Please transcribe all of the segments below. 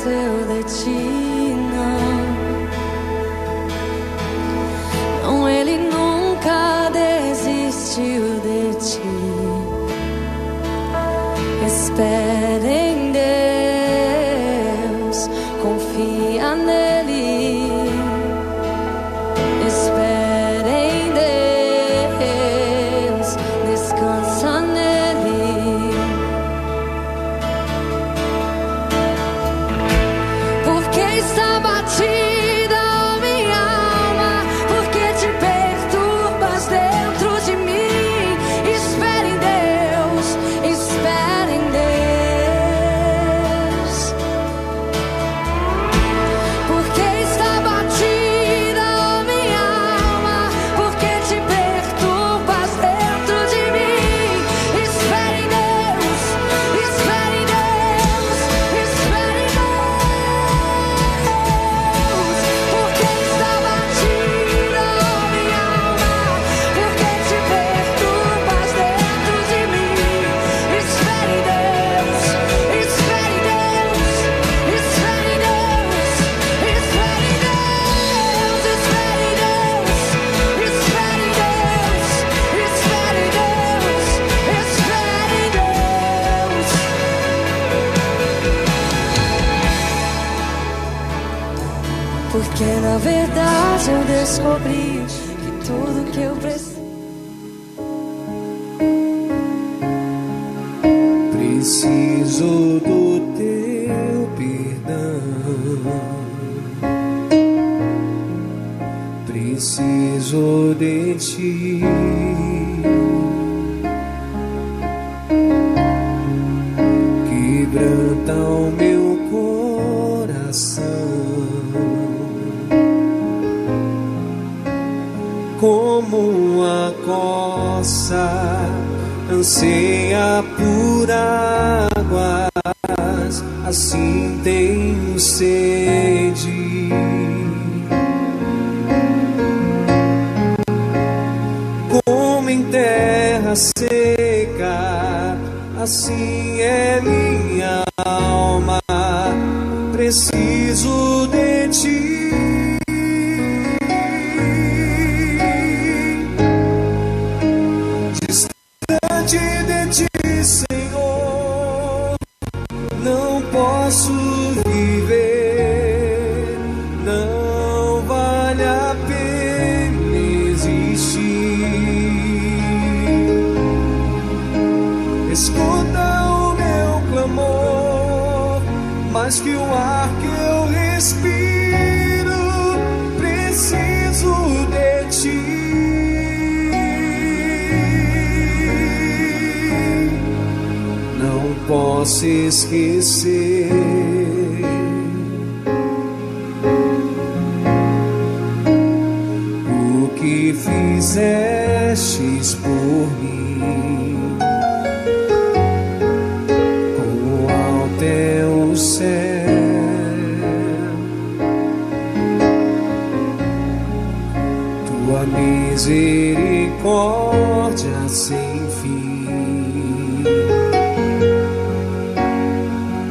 esqueceu de ti, não, Ele nunca desistiu de ti. Espera em Deus, confia nele. Espera em Deus, descansa nele. Porque está batida a minha alma, porque te perturbas dentro de mim. Espera em Deus, espera em Deus. Porque está batida a minha alma, porque te perturbas dentro de mim. Espera em Deus, espera em Deus, espera em Deus. Porque está batida a minha alma, porque te perturbas dentro de mim. Espera em Deus, espera em Deus, espera em Deus, espera em Deus, espera em Deus, espera em Deus, espera em Deus, espera em Deus. Porque na verdade eu descobri que tudo que eu preciso. Preciso do teu perdão, preciso de ti. Quebranta o meu coração, como a coça anseia por águas, assim tenho sede. Como em terra seca, assim é minha alma, preciso de ti. Distante de ti, Senhor, não posso viver, não vale a pena existir. Escuta o meu clamor, mais que o ar que eu respiro, preciso de ti. Não posso esquecer o que fizestes por mim, como até o céu. Tua misericórdia sem fim,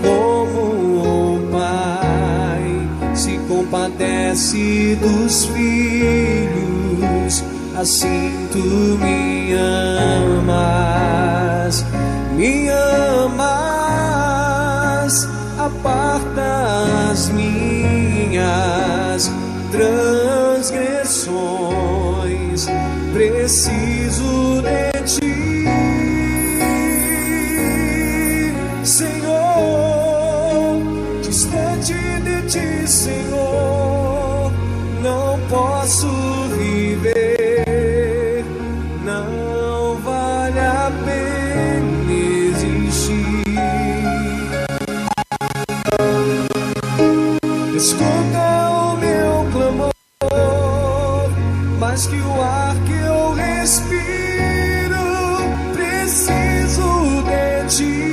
como um pai se compadece dos filhos, assim tu me amas, aparta as minhas transgressões, preciso de ti, Senhor. Distante de ti, Senhor, não posso viver, não vale a pena existir. Escuta o meu clamor, mais que o ar que eu respiro, preciso de ti.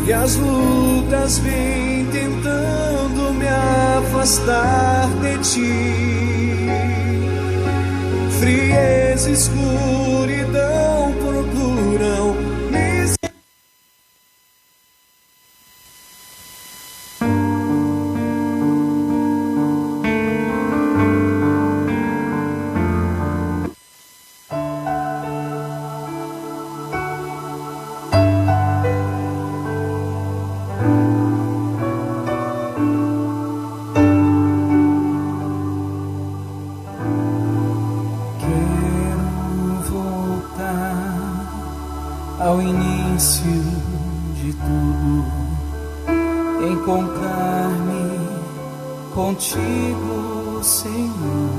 E as lutas vêm tentando me afastar de ti. Frieza, escuridão por ao início de tudo, encontrar-me contigo, Senhor.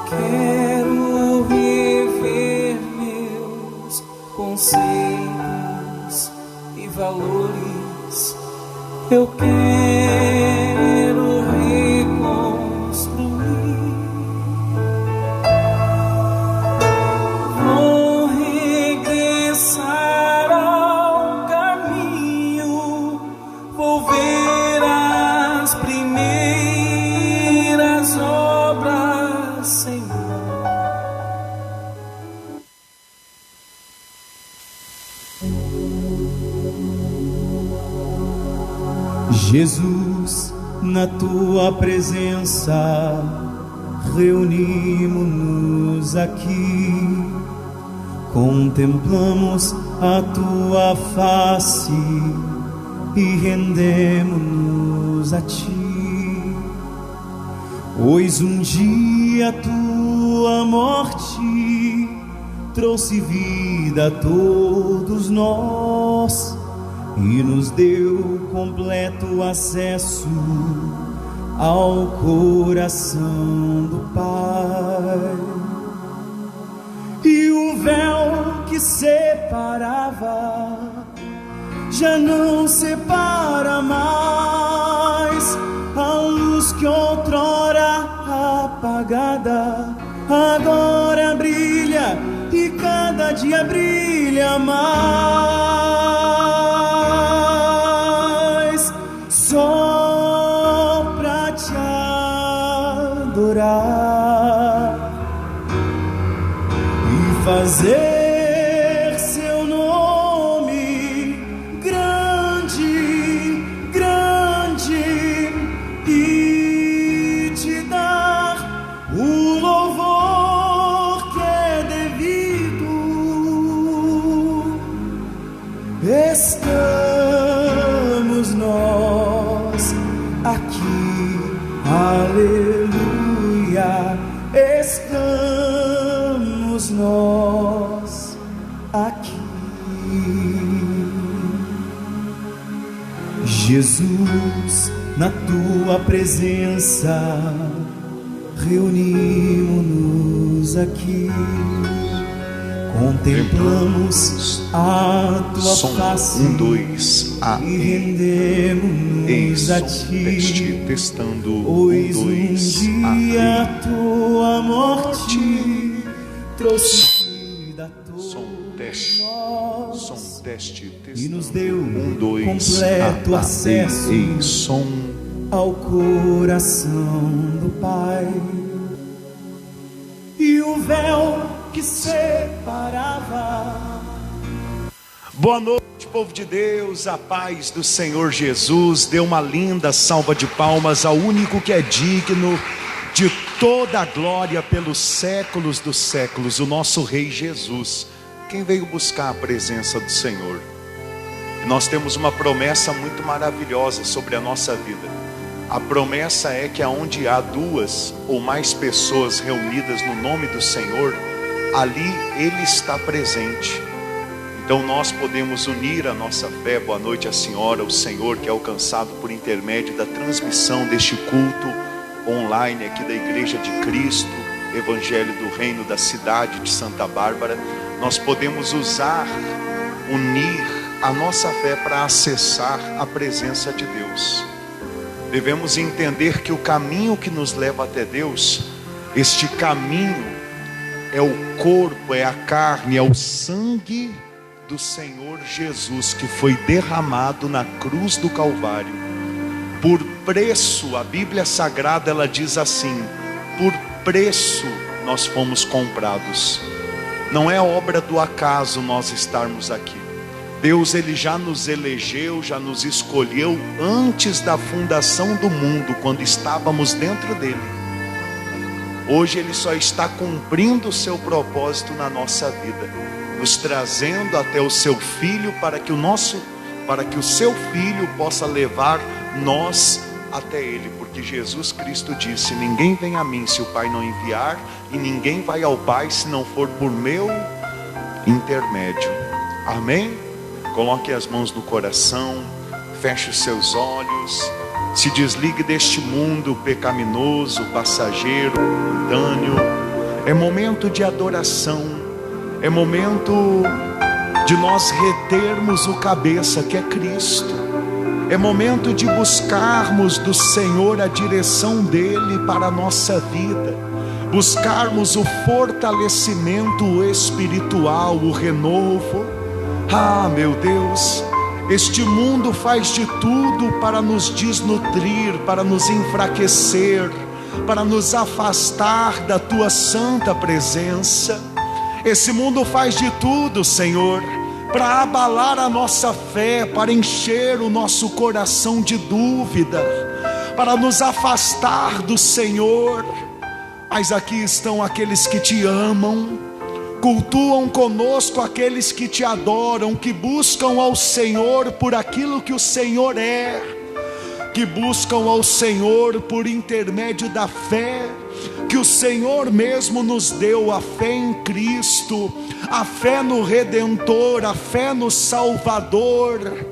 Quero rever meus conceitos e valores. Eu quero reconstruir. Vou regressar ao caminho. Vou ver as primeiras obras, Senhor. Jesus, na tua presença, reunimos-nos aqui, contemplamos a tua face e rendemos-nos a ti. Pois um dia a tua morte trouxe vida a todos nós e nos deu completo acesso ao coração do Pai. E o véu que separava já não separa mais. A luz que outrora apagada agora brilha e cada dia brilha mais. Só pra te adorar e fazer seu nome grande, grande, e te dar o louvor que é devido. Estamos nós aqui, aleluia. Estamos nós aqui. Jesus, na tua presença, reunimos-nos aqui, contemplamos a tua face. 1, 2, A, e rendemos-nos a ti. Testando. Pois 1, 2, um dia a tua morte trouxe vida a todos nós Som, teste, testando. e nos deu 1, 2, completo A, acesso som. ao coração do Pai. E o véu que separava. Boa noite, povo de Deus, a paz do Senhor Jesus. Dê uma linda salva de palmas ao único que é digno de toda a glória pelos séculos dos séculos, o nosso Rei Jesus, quem veio buscar a presença do Senhor. Nós temos uma promessa muito maravilhosa sobre a nossa vida. A promessa é que aonde há 2 ou mais pessoas reunidas no nome do Senhor, ali Ele está presente. Então nós podemos unir a nossa fé. Boa noite à senhora, o Senhor, que é alcançado por intermédio da transmissão deste culto online aqui da Igreja de Cristo, Evangelho do Reino da cidade de Santa Bárbara. Nós podemos unir a nossa fé para acessar a presença de Deus. Devemos entender que o caminho que nos leva até Deus, este caminho é o corpo, é a carne, é o sangue do Senhor Jesus, que foi derramado na cruz do Calvário. Por preço, a Bíblia Sagrada ela diz assim: por preço nós fomos comprados. Não é obra do acaso nós estarmos aqui. Deus ele já nos elegeu, já nos escolheu antes da fundação do mundo, quando estávamos dentro dele. Hoje ele só está cumprindo o seu propósito na nossa vida, nos trazendo até o seu Filho para que o seu Filho possa levar nós até Ele, porque Jesus Cristo disse: ninguém vem a mim se o Pai não enviar, e ninguém vai ao Pai se não for por meu intermédio. Amém? Coloque as mãos no coração, feche os seus olhos, se desligue deste mundo pecaminoso, passageiro, momentâneo. É momento de adoração, é momento de nós retermos o cabeça, que é Cristo. É momento de buscarmos do Senhor a direção dEle para a nossa vida, buscarmos o fortalecimento espiritual, o renovo. Ah, meu Deus, este mundo faz de tudo para nos desnutrir, para nos enfraquecer, para nos afastar da Tua santa presença. Esse mundo faz de tudo, Senhor, para abalar a nossa fé, para encher o nosso coração de dúvida, para nos afastar do Senhor. Mas aqui estão aqueles que Te amam, cultuam conosco aqueles que Te adoram, que buscam ao Senhor por aquilo que o Senhor é, que buscam ao Senhor por intermédio da fé que o Senhor mesmo nos deu, a fé em Cristo, a fé no Redentor, a fé no Salvador.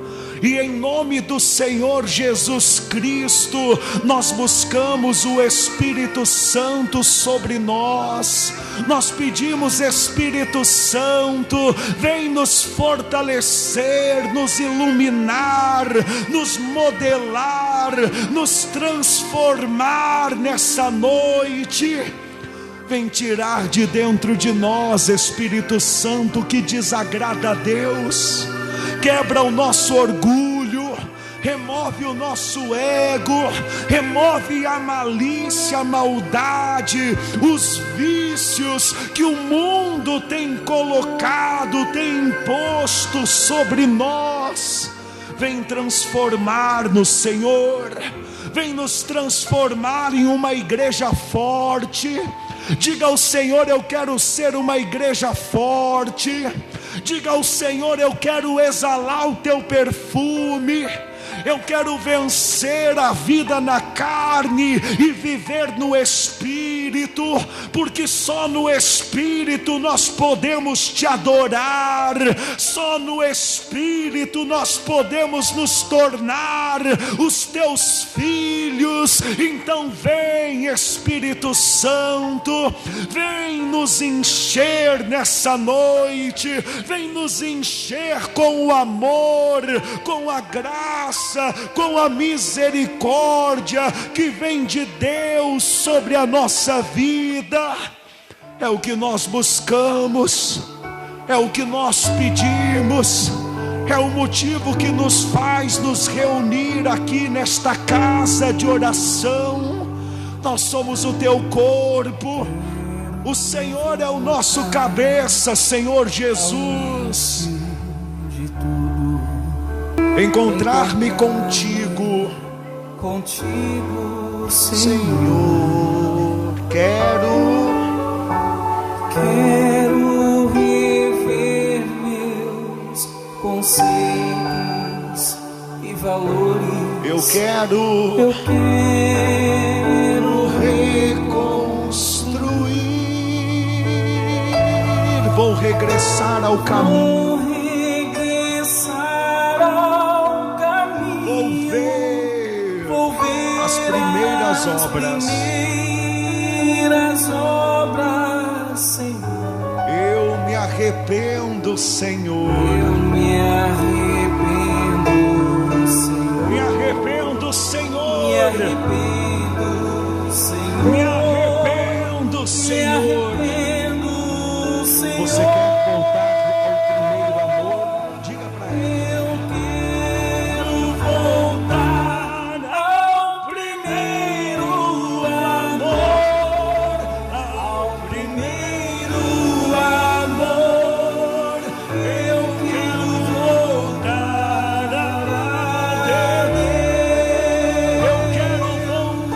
E em nome do Senhor Jesus Cristo, nós buscamos o Espírito Santo sobre nós. Nós pedimos: Espírito Santo, vem nos fortalecer, nos iluminar, nos modelar, nos transformar nessa noite. Vem tirar de dentro de nós, Espírito Santo, que desagrada a Deus. Quebra o nosso orgulho, remove o nosso ego, remove a malícia, a maldade, os vícios que o mundo tem colocado, tem imposto sobre nós. Vem transformar-nos, Senhor, vem nos transformar em uma igreja forte. Diga ao Senhor: eu quero ser uma igreja forte. Diga ao Senhor: eu quero exalar o Teu perfume. Eu quero vencer a vida na carne e viver no Espírito, porque só no Espírito nós podemos Te adorar, só no Espírito nós podemos nos tornar os Teus filhos. Então vem, Espírito Santo, vem nos encher nessa noite, vem nos encher com o amor, com a graça, com a misericórdia que vem de Deus sobre a nossa vida. É o que nós buscamos, é o que nós pedimos, é o motivo que nos faz nos reunir aqui nesta casa de oração. Nós somos o Teu corpo, o Senhor é o nosso cabeça, Senhor Jesus. Encontrar-me contigo, Senhor, quero rever meus conceitos e valores. Eu quero reconstruir. Vou regressar ao caminho. Primeiras obras, Senhor. Eu me arrependo, Senhor. Eu me arrependo, Senhor. Me arrependo, Senhor. Me arrependo, Senhor. Me arrependo, Senhor. Me arrependo, Senhor. Você quer voltar ao primeiro amor? Diga para Ele. Eu quero voltar ao primeiro amor, ao primeiro amor. Eu quero voltar a Deus. Eu quero voltar.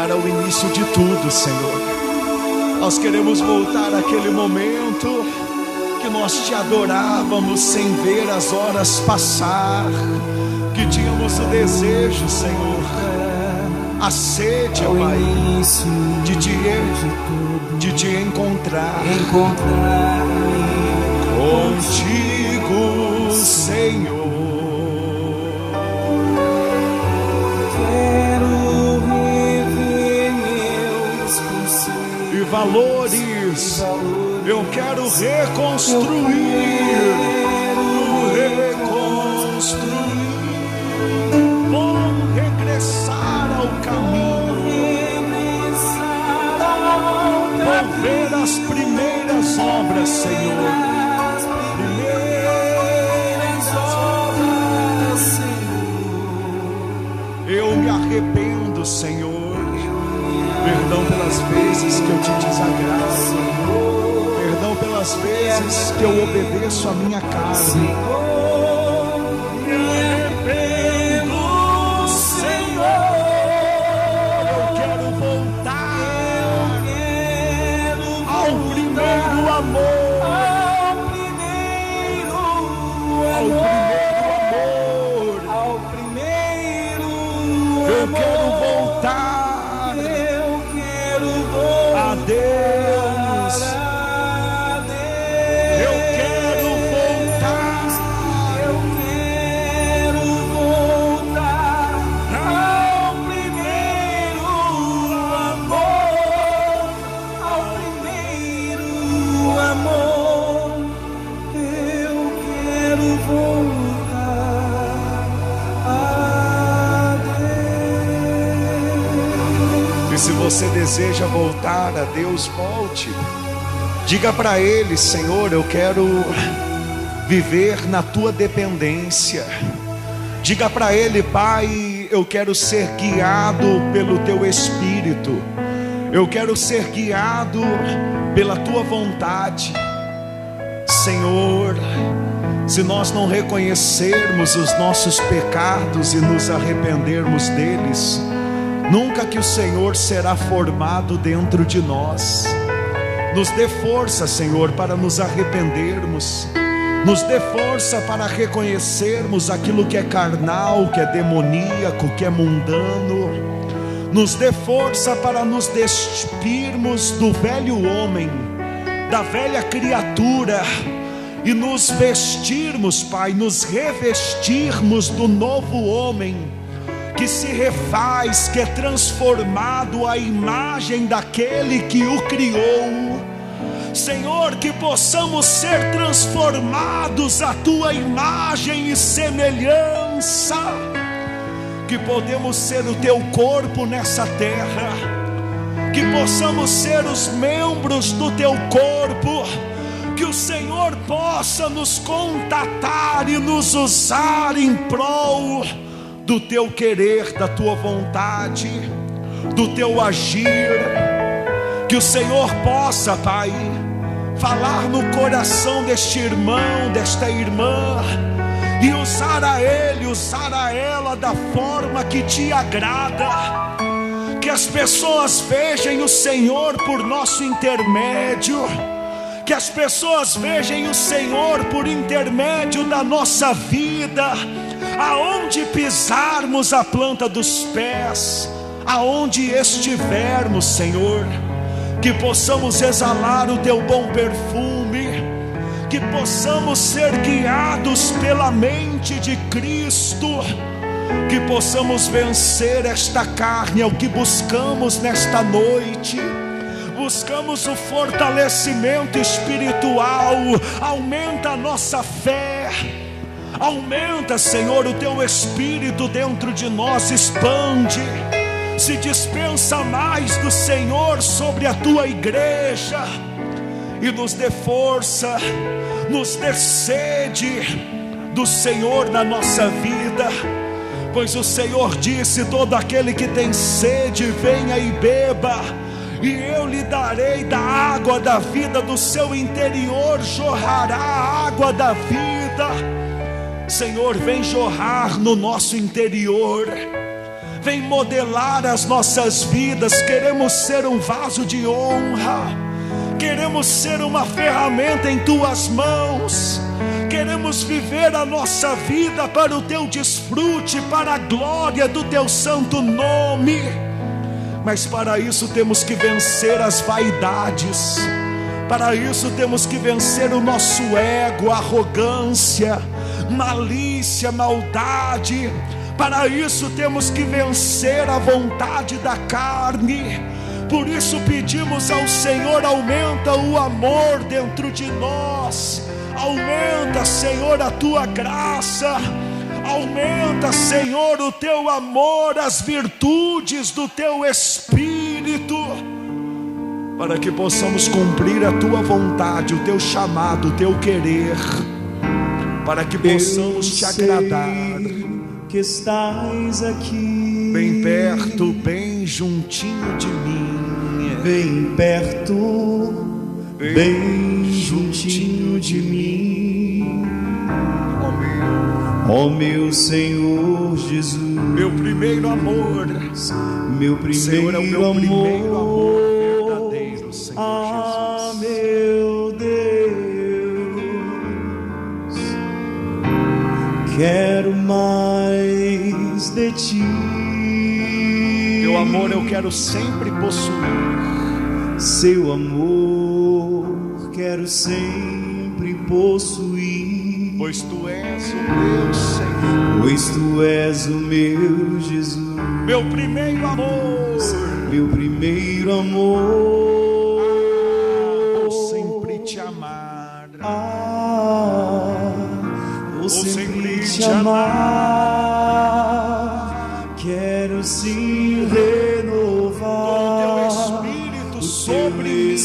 voltar ao início de tudo, Senhor. Nós queremos voltar àquele momento que nós te adorávamos sem ver as horas passar, que tínhamos o desejo, Senhor, a sede, Pai, de te encontrar contigo, Senhor. Quero rever meus princípios E valores, eu quero reconstruir. Vou regressar ao caminho, vou ver as primeiras obras, Senhor. Eu me arrependo, Senhor. Perdão pelas vezes que eu te desagrado. Perdão pelas vezes que eu obedeço a minha carne. Me arrependo, Senhor. Eu quero voltar ao primeiro amor. Ao primeiro Eu quero voltar a Deus. Eu quero voltar ao primeiro amor, ao primeiro amor. Eu quero voltar a Deus. E se você deseja voltar a Deus, volte. Diga para Ele: Senhor, eu quero viver na Tua dependência. Diga para Ele: Pai, eu quero ser guiado pelo Teu Espírito. Eu quero ser guiado pela Tua vontade. Senhor, se nós não reconhecermos os nossos pecados e nos arrependermos deles, nunca que o Senhor será formado dentro de nós. Nos dê força, Senhor, para nos arrependermos. Nos dê força para reconhecermos aquilo que é carnal, que é demoníaco, que é mundano. Nos dê força para nos despirmos do velho homem, da velha criatura, e nos vestirmos, Pai, nos revestirmos do novo homem, que se refaz, que é transformado à imagem daquele que o criou. Senhor, que possamos ser transformados à Tua imagem e semelhança, que podemos ser o Teu corpo nessa terra, que possamos ser os membros do Teu corpo, que o Senhor possa nos contatar e nos usar em prol do Teu querer, da Tua vontade, do Teu agir. Que o Senhor possa, Pai, falar no coração deste irmão, desta irmã, e usar a ele, usar a ela da forma que Te agrada. Que as pessoas vejam o Senhor por nosso intermédio, que as pessoas vejam o Senhor por intermédio da nossa vida, aonde pisarmos a planta dos pés, aonde estivermos, Senhor, que possamos exalar o Teu bom perfume, que possamos ser guiados pela mente de Cristo, que possamos vencer esta carne. É o que buscamos nesta noite. Buscamos o fortalecimento espiritual. Aumenta a nossa fé. Aumenta, Senhor, o Teu Espírito dentro de nós. Expande. Se dispensa mais do Senhor sobre a Tua igreja. E nos dê força, nos dê sede do Senhor na nossa vida. Pois o Senhor disse: todo aquele que tem sede, venha e beba, e eu lhe darei da água da vida. Do seu interior jorrará a água da vida. Senhor, vem jorrar no nosso interior. vem modelar as nossas vidas. Queremos ser um vaso de honra, queremos ser uma ferramenta em tuas mãos, queremos viver a nossa vida para o teu desfrute, para a glória do teu santo nome. Mas para isso temos que vencer as vaidades, para isso temos que vencer o nosso ego, arrogância, malícia, maldade. Para isso temos que vencer a vontade da carne. Por isso pedimos ao Senhor: aumenta o amor dentro de nós, aumenta, Senhor, a tua graça, aumenta, Senhor, o teu amor, as virtudes do teu Espírito, para que possamos cumprir a tua vontade, o teu chamado, o teu querer, para que possamos te agradar. Que estás aqui, bem perto, bem juntinho de mim, bem perto, bem juntinho de mim, ó meu Senhor Jesus, meu primeiro amor, meu primeiro Senhor, é o meu amor, primeiro amor verdadeiro, Senhor ah, Jesus. meu Deus, quero mais de ti. Teu amor eu quero sempre possuir. Seu amor quero sempre possuir. Pois tu és o meu Senhor, pois tu és o meu Jesus, meu primeiro amor, meu primeiro amor. Vou sempre te amar, vou sempre te amar. Quero sim renovar com teu Espírito sobre mim,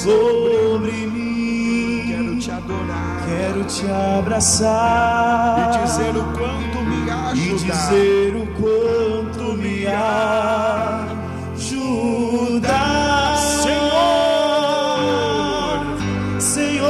sobre mim. Quero te adorar, quero te abraçar e dizer o quanto me ajuda, e dizer o quanto me ajuda, Senhor, Senhor.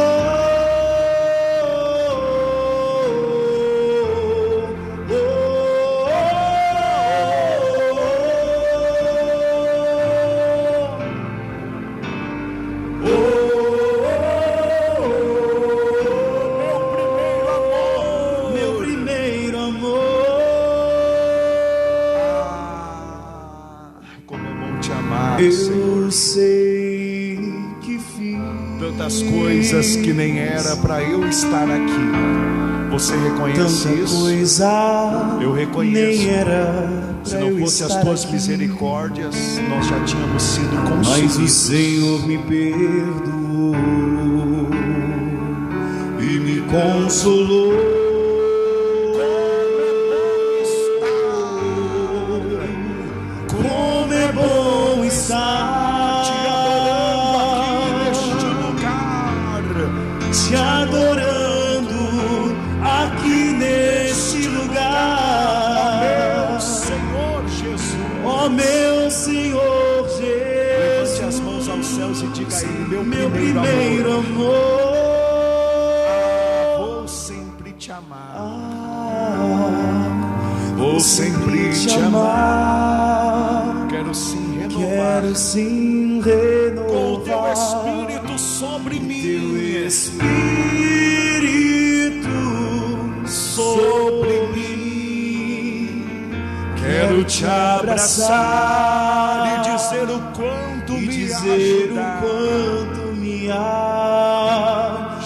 Eu sei que fiz tantas coisas que nem era para eu estar aqui. Você reconhece tanta isso? Coisa eu reconheço. Nem era se não fosse as tuas aqui, misericórdias, nós já tínhamos sido consumidos. Mas o Senhor me perdoou e me consolou. Como é bom estar te adorando aqui neste lugar, te adorando aqui neste lugar, meu Senhor Jesus, ó meu Senhor Jesus. Levante as mãos aos céus e diga a Ele: meu primeiro amor. Vou sempre te amar, vou sempre te amar. Quero sim renovar, quero sim renovar com o teu Espírito sobre mim, teu Espírito sobre mim. Quero te abraçar e dizer o quanto e me dizer ajuda, o quanto me ajuda,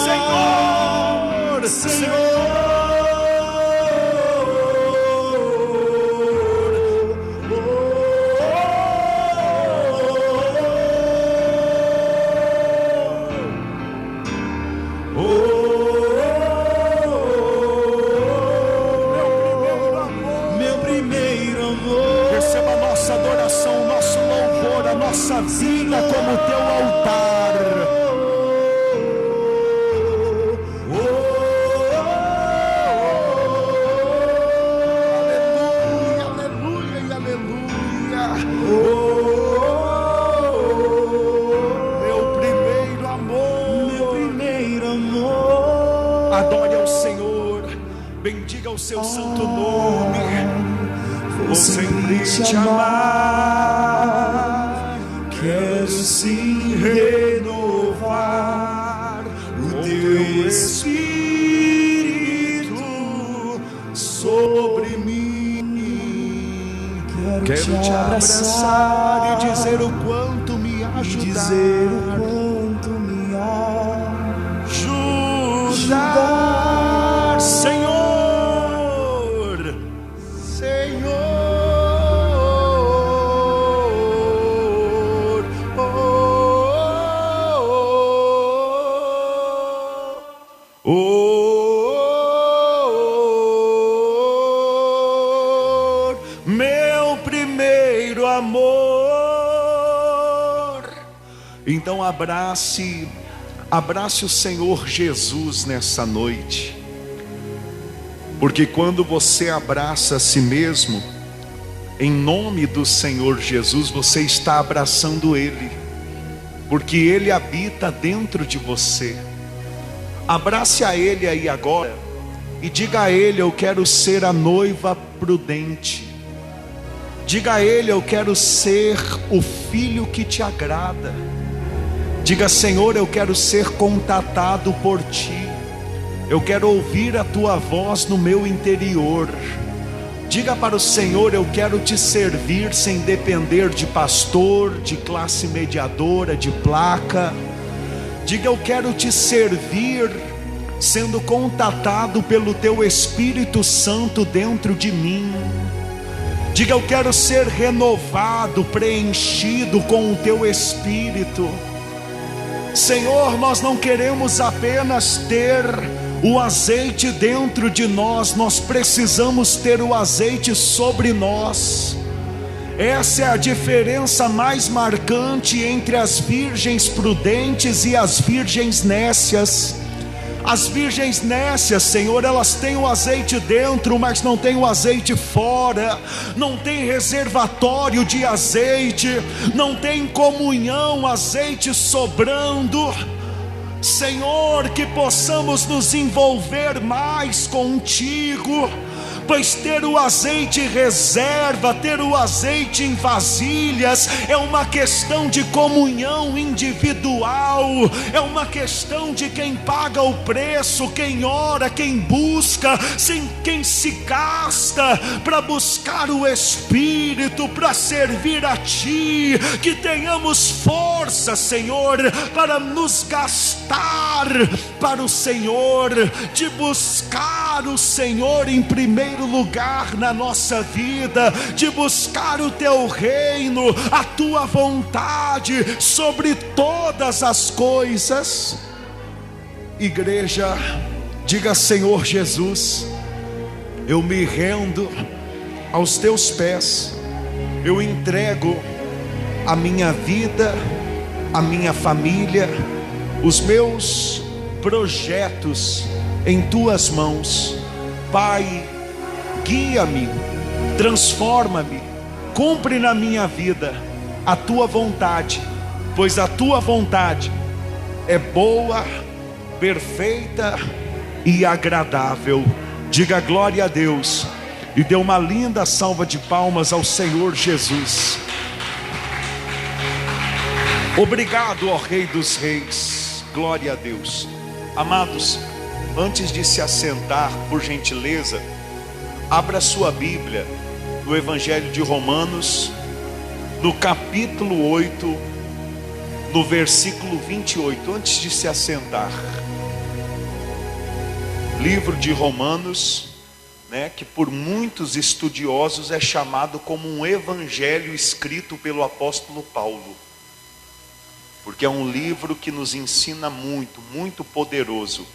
Senhor, Senhor. Nossa vida como teu altar. Aleluia, aleluia e aleluia. Meu primeiro amor, meu primeiro amor. seu santo nome. Vou sempre te amar, quero sim renovar o teu Espírito sobre mim. Quero te abraçar e dizer o quanto me ajudar, Senhor, meu primeiro amor. Então abrace o Senhor Jesus nessa noite, porque quando você abraça a si mesmo, em nome do Senhor Jesus, você está abraçando Ele, porque Ele habita dentro de você. Abrace a Ele aí agora e diga a Ele: eu quero ser a noiva prudente. Diga a Ele: eu quero ser o filho que te agrada. Diga: Senhor, eu quero ser contatado por Ti. Eu quero ouvir a Tua voz no meu interior. Diga para o Senhor: eu quero Te servir sem depender de pastor, de classe mediadora, de placa. Diga: eu quero Te servir sendo contatado pelo Teu Espírito Santo dentro de mim. Diga: eu quero ser renovado, preenchido com o Teu Espírito. Senhor, nós não queremos apenas ter o azeite dentro de nós, nós precisamos ter o azeite sobre nós. Essa é a diferença mais marcante entre as virgens prudentes e as virgens nécias. As virgens nécias, Senhor, elas têm o azeite dentro, mas não tem o azeite fora. Não tem reservatório de azeite, não tem comunhão, azeite sobrando. Senhor, que possamos nos envolver mais contigo, pois ter o azeite em reserva, ter o azeite em vasilhas, é uma questão de comunhão individual, é uma questão de quem paga o preço, quem ora, quem busca, quem se gasta para buscar o Espírito, para servir a Ti. Que tenhamos força, Senhor, para nos gastar para o Senhor, de buscar o Senhor em primeiro lugar na nossa vida, de buscar o Teu reino, a Tua vontade sobre todas as coisas. Igreja, diga: Senhor Jesus, eu me rendo aos Teus pés, eu entrego a minha vida, a minha família, os meus projetos em Tuas mãos. Pai, guia-me, transforma-me, cumpre na minha vida a Tua vontade, pois a Tua vontade é boa, perfeita e agradável. Diga glória a Deus e dê uma linda salva de palmas ao Senhor Jesus. Obrigado, ó Rei dos Reis. Glória a Deus. Amados, antes de se assentar, por gentileza, abra sua Bíblia no Evangelho de Romanos, no capítulo 8, no versículo 28, antes de se assentar. Livro de Romanos, que por muitos estudiosos é chamado como um evangelho escrito pelo apóstolo Paulo, porque é um livro que nos ensina muito, muito poderoso.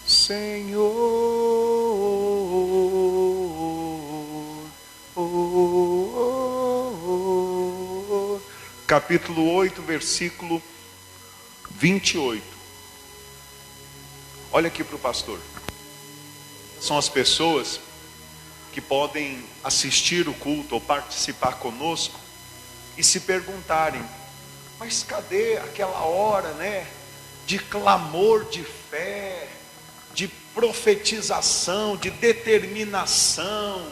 Senhor, capítulo 8, versículo 28. Olha aqui para o pastor. São as pessoas que podem assistir o culto ou participar conosco e se perguntarem: mas cadê aquela hora, de clamor de fé, de profetização, de determinação.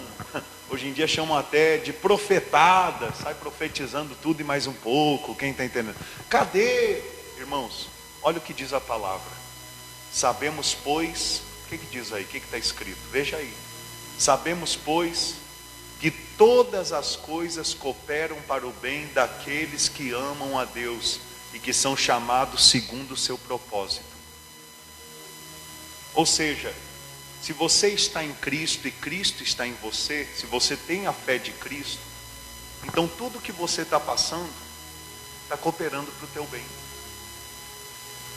Hoje em dia chamam até de profetada, sai profetizando tudo e mais um pouco, quem está entendendo? Cadê, irmãos? Olha o que diz a palavra. Sabemos, pois, o que diz aí? O que está escrito? Veja aí. Sabemos, pois, que todas as coisas cooperam para o bem daqueles que amam a Deus e que são chamados segundo o seu propósito. Ou seja, se você está em Cristo e Cristo está em você, se você tem a fé de Cristo, então tudo que você está passando está cooperando para o teu bem.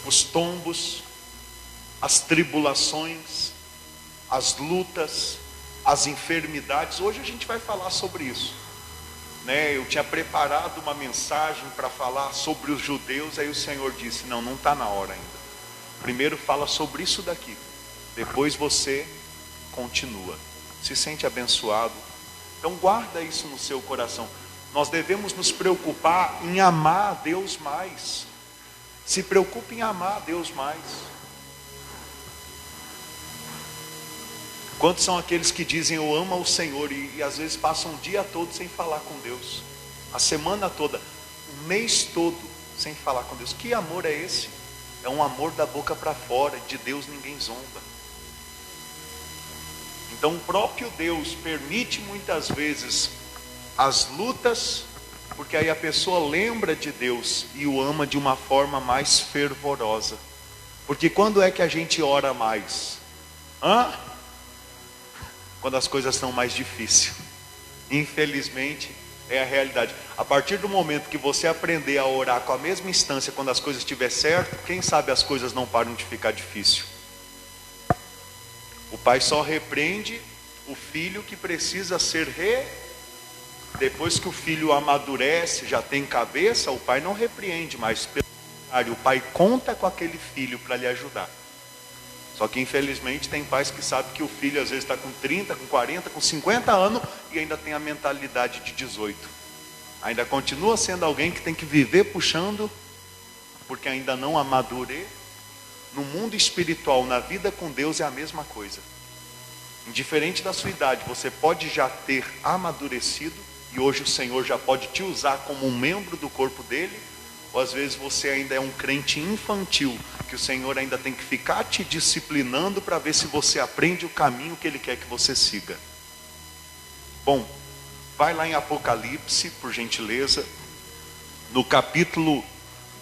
Os tombos, as tribulações, as lutas, as enfermidades. Hoje a gente vai falar sobre isso, né? Eu tinha preparado uma mensagem para falar sobre os judeus, aí o Senhor disse, não está na hora ainda. Primeiro fala sobre isso daqui, depois você continua. Se sente abençoado? Então guarda isso no seu coração. Nós devemos nos preocupar em amar a Deus mais. Se preocupe em amar a Deus mais. Quantos são aqueles que dizem eu amo ao Senhor e às vezes passam o dia todo sem falar com Deus, a semana toda, o mês todo sem falar com Deus? Que amor é esse? É um amor da boca para fora. De Deus ninguém zomba. Então o próprio Deus permite muitas vezes as lutas, porque aí a pessoa lembra de Deus e o ama de uma forma mais fervorosa. Porque quando é que a gente ora mais? Quando as coisas estão mais difíceis. Infelizmente é a realidade. A partir do momento que você aprender a orar com a mesma instância quando as coisas estiver certo, quem sabe as coisas não param de ficar difícil. O pai só repreende o filho que precisa ser Depois que o filho amadurece, já tem cabeça, o pai não repreende mais. Pelo contrário, o pai conta com aquele filho para lhe ajudar. Só que infelizmente tem pais que sabem que o filho às vezes está com 30, com 40, com 50 anos e ainda tem a mentalidade de 18. Ainda continua sendo alguém que tem que viver puxando, porque ainda não amadureceu. No mundo espiritual, na vida com Deus é a mesma coisa. Indiferente da sua idade, você pode já ter amadurecido e hoje o Senhor já pode te usar como um membro do corpo dele, ou às vezes você ainda é um crente infantil, que o Senhor ainda tem que ficar te disciplinando para ver se você aprende o caminho que Ele quer que você siga. Bom, vai lá em Apocalipse, por gentileza, no capítulo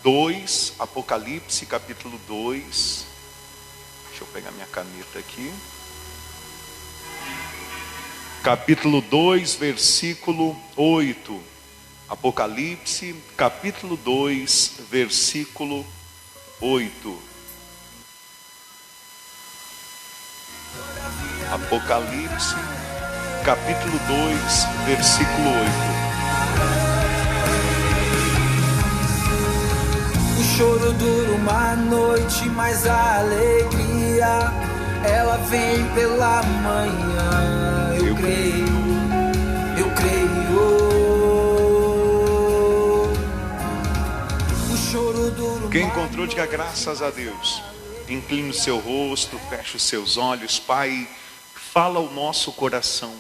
2, Apocalipse capítulo 2, deixa eu pegar minha caneta aqui, capítulo 2, versículo 8, Apocalipse capítulo 2, versículo 8, Apocalipse capítulo 2, versículo 8. O choro dura uma noite, mas a alegria, ela vem pela manhã. Eu creio. O choro dura uma... Quem encontrou, diga graças a Deus. Incline o seu rosto, feche os seus olhos. Pai, fala o nosso coração,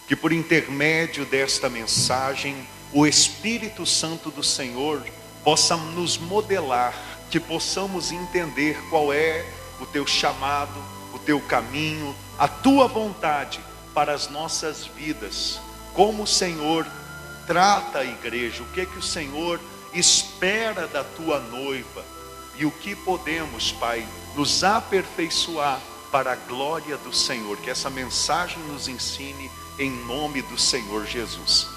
que por intermédio desta mensagem, o Espírito Santo do Senhor possa nos modelar, que possamos entender qual é o teu chamado, o teu caminho, a tua vontade para as nossas vidas. Como o Senhor trata a igreja, o que o Senhor espera da tua noiva e o que podemos, Pai, nos aperfeiçoar para a glória do Senhor. Que essa mensagem nos ensine em nome do Senhor Jesus.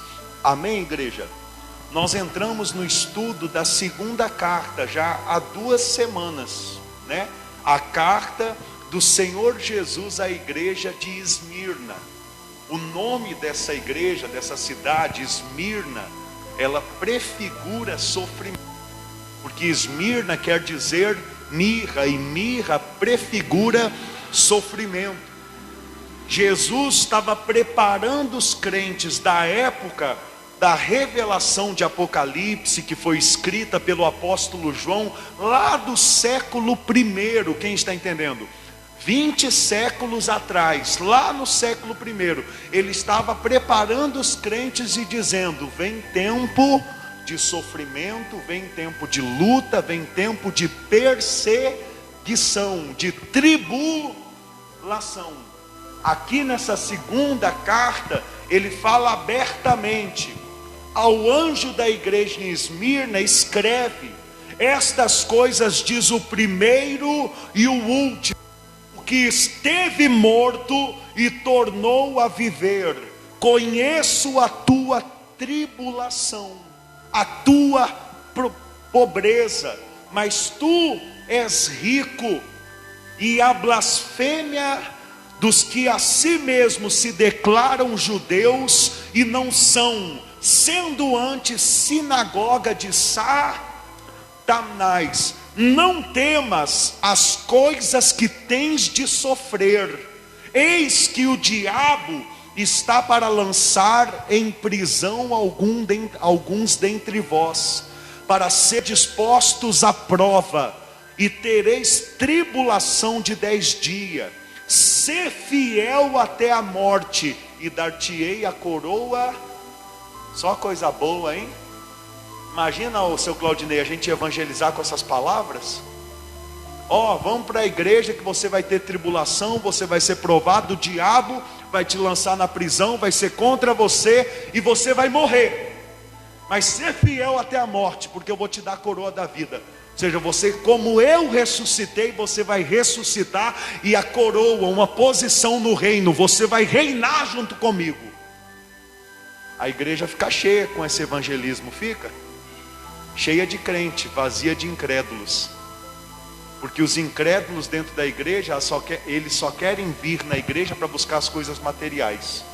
Amém, igreja? Nós entramos no estudo da segunda carta, já há 2 semanas, né? A carta do Senhor Jesus à igreja de Esmirna. O nome dessa igreja, dessa cidade, Esmirna, ela prefigura sofrimento, porque Esmirna quer dizer mirra, e mirra prefigura sofrimento. Jesus estava preparando os crentes da época da revelação de Apocalipse, que foi escrita pelo apóstolo João, lá do século I, quem está entendendo? 20 séculos atrás, lá no século I, ele estava preparando os crentes e dizendo: vem tempo de sofrimento, vem tempo de luta, vem tempo de perseguição, de tribulação. Aqui nessa segunda carta, ele fala abertamente ao anjo da igreja em Esmirna: escreve, estas coisas diz o primeiro e o último, o que esteve morto e tornou a viver. Conheço a tua tribulação, a tua pobreza, mas tu és rico, e a blasfêmia dos que a si mesmos se declaram judeus e não são, sendo antes sinagoga de Satanás. Não temas as coisas que tens de sofrer. Eis que o diabo está para lançar em prisão alguns dentre vós, para ser dispostos à prova, e tereis tribulação de 10 dias. Sê fiel até a morte, e dar-te-ei a coroa. Só coisa boa, hein? Imagina, o seu Claudinei, a gente evangelizar com essas palavras. Vamos para a igreja que você vai ter tribulação, você vai ser provado, o diabo vai te lançar na prisão, vai ser contra você e você vai morrer. Mas ser fiel até a morte, porque eu vou te dar a coroa da vida. Ou seja, você, como eu ressuscitei, você vai ressuscitar, e a coroa, uma posição no reino, você vai reinar junto comigo. A igreja fica cheia com esse evangelismo, fica cheia de crente, vazia de incrédulos. Porque os incrédulos dentro da igreja, eles só querem vir na igreja para buscar as coisas materiais.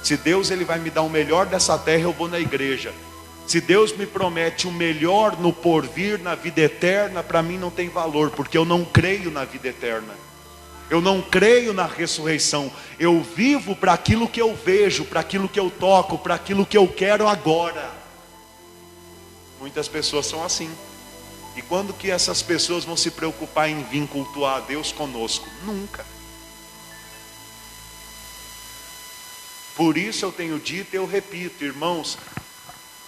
Se Deus ele vai me dar o melhor dessa terra, eu vou na igreja. Se Deus me promete o melhor no porvir, na vida eterna, para mim não tem valor, porque eu não creio na vida eterna. Eu não creio na ressurreição. Eu vivo para aquilo que eu vejo, para aquilo que eu toco, para aquilo que eu quero agora. Muitas pessoas são assim. E quando que essas pessoas vão se preocupar em vir cultuar a Deus conosco? Nunca. Por isso eu tenho dito e eu repito, irmãos,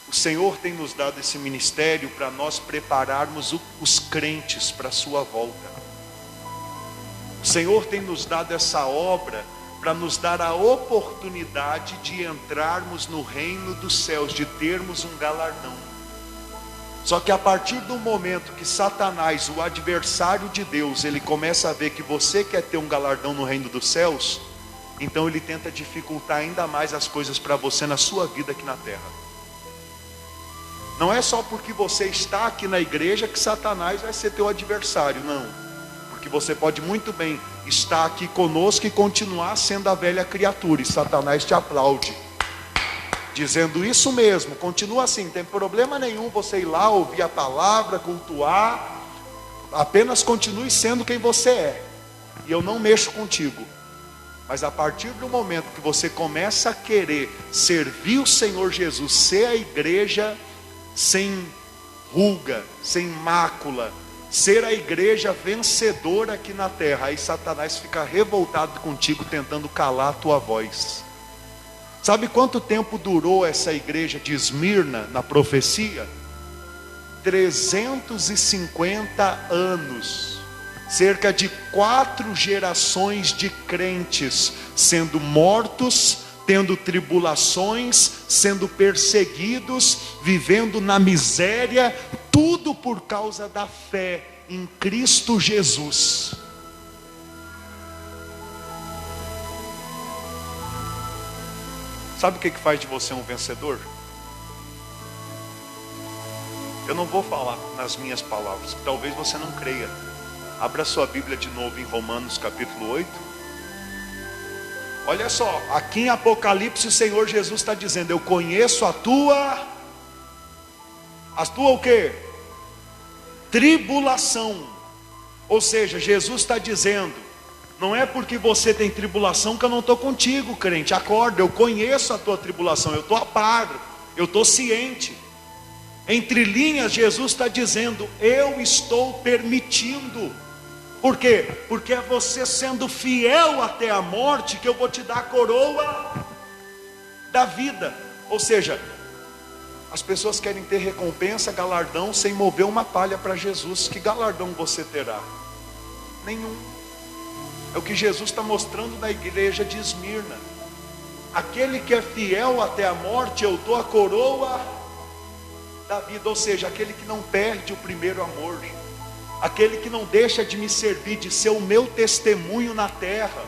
o Senhor tem nos dado esse ministério para nós prepararmos os crentes para a sua volta. O Senhor tem nos dado essa obra para nos dar a oportunidade de entrarmos no reino dos céus, de termos um galardão. Só que a partir do momento que Satanás, o adversário de Deus, ele começa a ver que você quer ter um galardão no reino dos céus, então ele tenta dificultar ainda mais as coisas para você na sua vida aqui na terra. Não é só porque você está aqui na igreja que Satanás vai ser teu adversário, não. Porque você pode muito bem estar aqui conosco e continuar sendo a velha criatura, e Satanás te aplaude, dizendo: isso mesmo, continua assim, não tem problema nenhum você ir lá, ouvir a palavra, cultuar, apenas continue sendo quem você é, e eu não mexo contigo. Mas a partir do momento que você começa a querer servir o Senhor Jesus, ser a igreja sem ruga, sem mácula, ser a igreja vencedora aqui na terra, aí Satanás fica revoltado contigo, tentando calar a tua voz. Sabe quanto tempo durou essa igreja de Esmirna na profecia? 350 anos. Cerca de 4 gerações de crentes sendo mortos, tendo tribulações, sendo perseguidos, vivendo na miséria, tudo por causa da fé em Cristo Jesus. Sabe o que faz de você um vencedor? Eu não vou falar nas minhas palavras, talvez você não creia. Abra sua Bíblia de novo em Romanos capítulo 8. Olha só, aqui em Apocalipse o Senhor Jesus está dizendo: eu conheço a tua o quê? Tribulação. Ou seja, Jesus está dizendo: não é porque você tem tribulação que eu não estou contigo, crente. Acorda, eu conheço a tua tribulação, eu estou a par, eu estou ciente. Entre linhas, Jesus está dizendo: eu estou permitindo. Por quê? Porque é você sendo fiel até a morte que eu vou te dar a coroa da vida. Ou seja, as pessoas querem ter recompensa, galardão, sem mover uma palha para Jesus. Que galardão você terá? Nenhum. É o que Jesus está mostrando na igreja de Esmirna. Aquele que é fiel até a morte, eu dou a coroa da vida. Ou seja, aquele que não perde o primeiro amor, aquele que não deixa de me servir, de ser o meu testemunho na terra,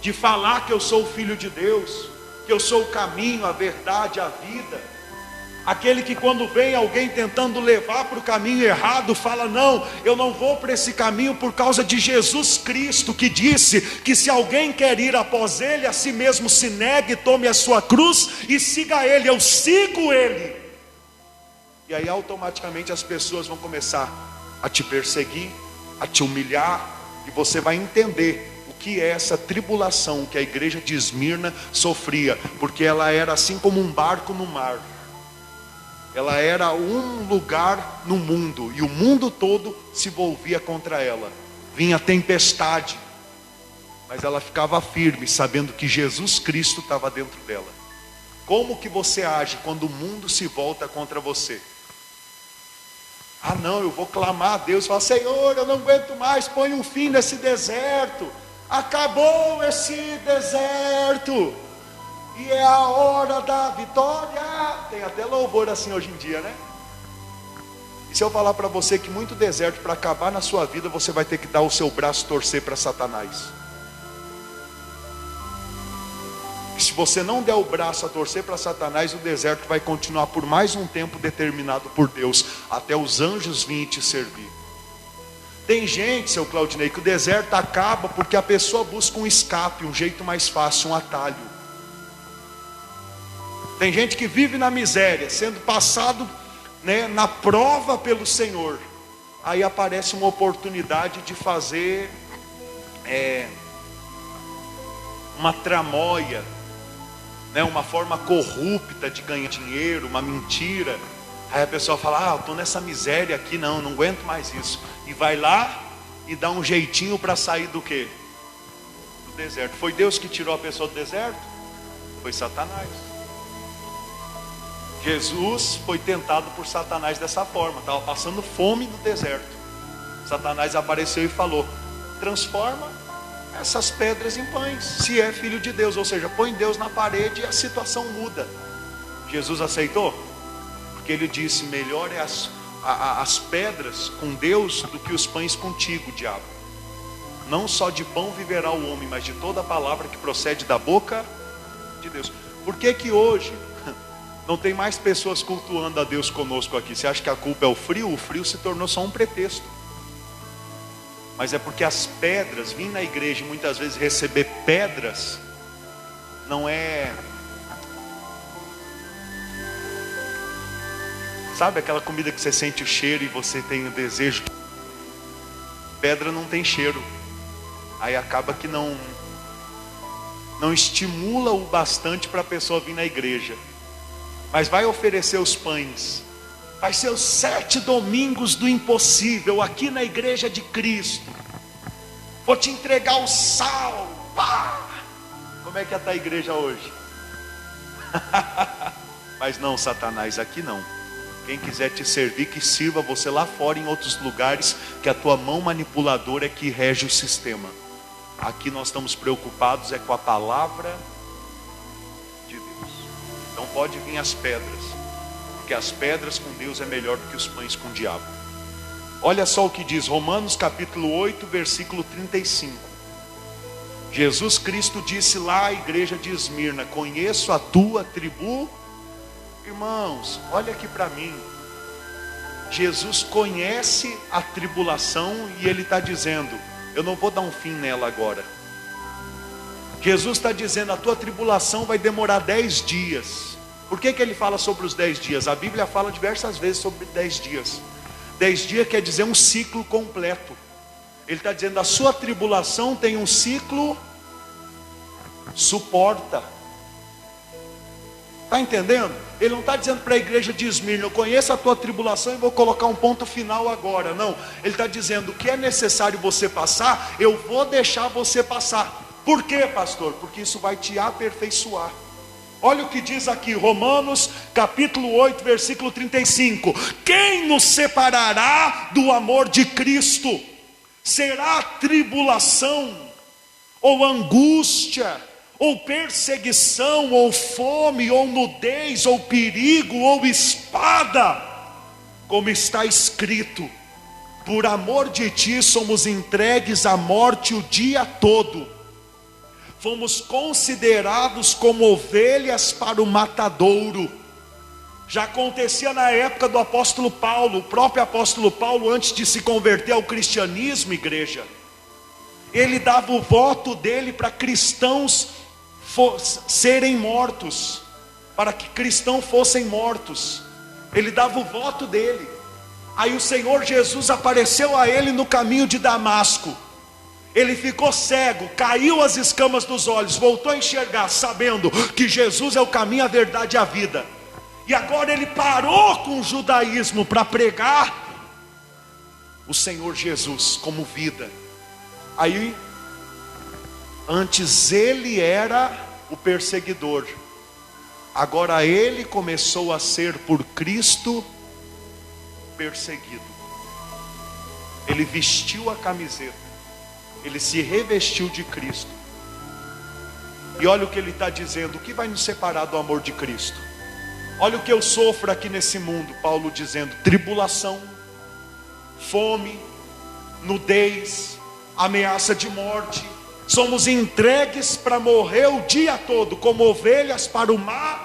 de falar que eu sou o Filho de Deus, que eu sou o caminho, a verdade, a vida. Aquele que quando vem alguém tentando levar para o caminho errado, fala: não, eu não vou para esse caminho por causa de Jesus Cristo, que disse que se alguém quer ir após Ele, a si mesmo se negue, tome a sua cruz e siga Ele. Eu sigo Ele. E aí automaticamente as pessoas vão começar a te perseguir, a te humilhar, e você vai entender o que é essa tribulação que a igreja de Esmirna sofria, porque ela era assim como um barco no mar. Ela era um lugar no mundo, e o mundo todo se volvia contra ela. Vinha tempestade, mas ela ficava firme, sabendo que Jesus Cristo estava dentro dela. Como que você age quando o mundo se volta contra você? Ah não, eu vou clamar a Deus, falar: Senhor, eu não aguento mais, põe um fim nesse deserto. Acabou esse deserto, e é a hora da vitória. Tem até louvor assim hoje em dia, né? E se eu falar para você que muito deserto, para acabar na sua vida, você vai ter que dar o seu braço torcer para Satanás. E se você não der o braço a torcer para Satanás, o deserto vai continuar por mais um tempo determinado por Deus, até os anjos virem te servir. Tem gente, seu Claudinei, que o deserto acaba porque a pessoa busca um escape, um jeito mais fácil, um atalho. Tem gente que vive na miséria, sendo passado, né, na prova pelo Senhor. Aí aparece uma oportunidade de fazer uma tramóia, né, uma forma corrupta de ganhar dinheiro, uma mentira. Aí a pessoa fala: ah, eu estou nessa miséria aqui, não aguento mais isso. E vai lá e dá um jeitinho para sair do quê? Do deserto. Foi Deus que tirou a pessoa do deserto? Foi Satanás. Jesus foi tentado por Satanás dessa forma, estava passando fome no deserto. Satanás apareceu e falou: transforma essas pedras em pães, se é filho de Deus. Ou seja, põe Deus na parede e a situação muda. Jesus aceitou? Porque ele disse: melhor é as pedras com Deus do que os pães contigo, diabo. Não só de pão viverá o homem, mas de toda a palavra que procede da boca de Deus. Por que que hoje não tem mais pessoas cultuando a Deus conosco aqui? Você acha que a culpa é o frio? O frio se tornou só um pretexto. Mas é porque as pedras, vir na igreja e muitas vezes receber pedras, não é... Sabe aquela comida que você sente o cheiro e você tem o desejo? Pedra não tem cheiro. Aí acaba que não estimula o bastante para a pessoa vir na igreja. Mas vai oferecer os pães. Vai ser os 7 domingos do impossível aqui na igreja de Cristo. Vou te entregar o sal. Pá! Como é que está a igreja hoje? Mas não, Satanás, aqui não. Quem quiser te servir, que sirva você lá fora, em outros lugares, que a tua mão manipuladora é que rege o sistema. Aqui nós estamos preocupados é com a palavra de Deus. Então pode vir as pedras, porque as pedras com Deus é melhor do que os pães com o diabo. Olha só o que diz Romanos capítulo 8, versículo 35. Jesus Cristo disse lá à igreja de Esmirna: conheço a tua tribo. Irmãos, olha aqui para mim. Jesus conhece a tribulação e Ele está dizendo: eu não vou dar um fim nela agora. Jesus está dizendo: a tua tribulação vai demorar 10 dias. Por que Ele fala sobre os 10 dias? A Bíblia fala diversas vezes sobre 10 dias. 10 dias quer dizer um ciclo completo. Ele está dizendo: a sua tribulação tem um ciclo, suporta. Está entendendo? Ele não está dizendo para a igreja de Esmirna: eu conheço a tua tribulação e vou colocar um ponto final agora. Não, ele está dizendo: o que é necessário você passar, eu vou deixar você passar. Por quê, pastor? Porque isso vai te aperfeiçoar. Olha o que diz aqui, Romanos capítulo 8, versículo 35. Quem nos separará do amor de Cristo? Será tribulação, ou angústia, ou perseguição, ou fome, ou nudez, ou perigo, ou espada? Como está escrito: por amor de ti somos entregues à morte o dia todo. Fomos considerados como ovelhas para o matadouro. Já acontecia na época do apóstolo Paulo. O próprio apóstolo Paulo, antes de se converter ao cristianismo, igreja, ele dava o voto dele para cristãos serem mortos, para que cristãos fossem mortos. Ele dava o voto dele. Aí o Senhor Jesus apareceu a ele no caminho de Damasco. Ele ficou cego, caiu as escamas dos olhos, voltou a enxergar, sabendo que Jesus é o caminho, a verdade e a vida. E agora ele parou com o judaísmo para pregar o Senhor Jesus como vida. Aí, antes ele era o perseguidor, agora ele começou a ser por Cristo perseguido. Ele vestiu a camiseta, ele se revestiu de Cristo. E olha o que ele está dizendo: o que vai nos separar do amor de Cristo? Olha o que eu sofro aqui nesse mundo, Paulo dizendo: tribulação, fome, nudez, ameaça de morte. Somos entregues para morrer o dia todo, como ovelhas para o matadouro.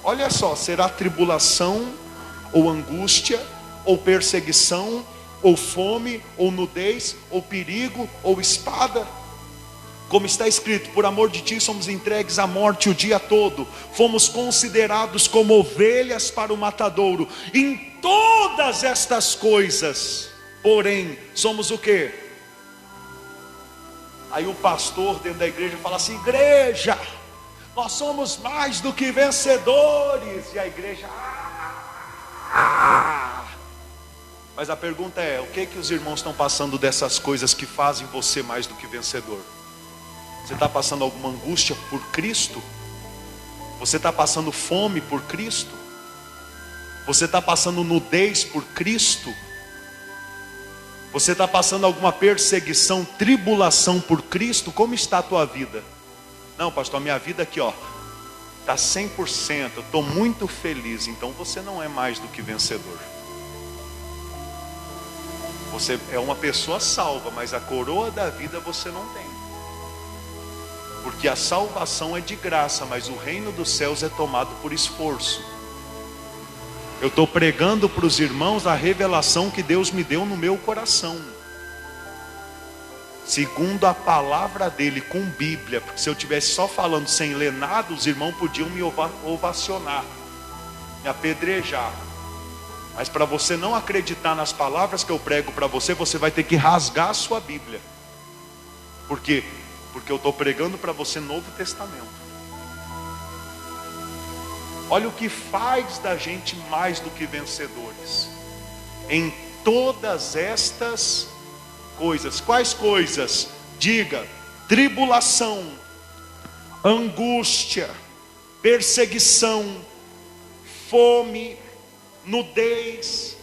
Olha só, será tribulação, ou angústia, ou perseguição, ou fome, ou nudez, ou perigo, ou espada? Como está escrito: por amor de ti somos entregues à morte o dia todo. Fomos considerados como ovelhas para o matadouro. Em todas estas coisas, porém, somos o quê? Aí o pastor dentro da igreja fala assim: igreja, nós somos mais do que vencedores. E a igreja... Mas a pergunta é: o que os irmãos estão passando dessas coisas que fazem você mais do que vencedor? Você está passando alguma angústia por Cristo? Você está passando fome por Cristo? Você está passando nudez por Cristo? Você está passando alguma perseguição, tribulação por Cristo? Como está a tua vida? Não, pastor, a minha vida aqui, ó, está 100%, eu estou muito feliz. Então você não é mais do que vencedor. Você é uma pessoa salva, mas a coroa da vida você não tem. Porque a salvação é de graça, mas o reino dos céus é tomado por esforço. Eu estou pregando para os irmãos a revelação que Deus me deu no meu coração, segundo a palavra dele, com Bíblia. Porque se eu estivesse só falando sem ler nada, os irmãos podiam me ovacionar, me apedrejar. Mas para você não acreditar nas palavras que eu prego para você, você vai ter que rasgar a sua Bíblia. Por quê? Porque eu estou pregando para você Novo Testamento. Olha o que faz da gente mais do que vencedores. Em todas estas coisas. Quais coisas? Diga: tribulação, angústia, perseguição, fome, nudez,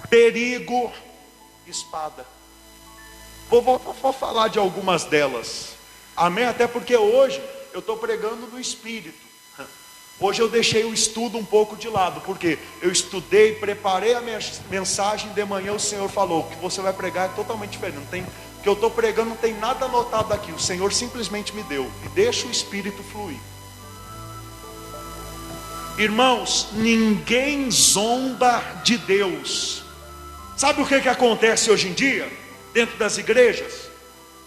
perigo, espada. Vou falar de algumas delas. Amém? Até porque hoje eu estou pregando no Espírito. Hoje eu deixei o estudo um pouco de lado, porque eu estudei, preparei a minha mensagem. De manhã o Senhor falou: o que você vai pregar é totalmente diferente. O que eu estou pregando não tem nada anotado aqui. O Senhor simplesmente me deu. E deixa o Espírito fluir. Irmãos, ninguém zomba de Deus. Sabe o que acontece hoje em dia? Dentro das igrejas,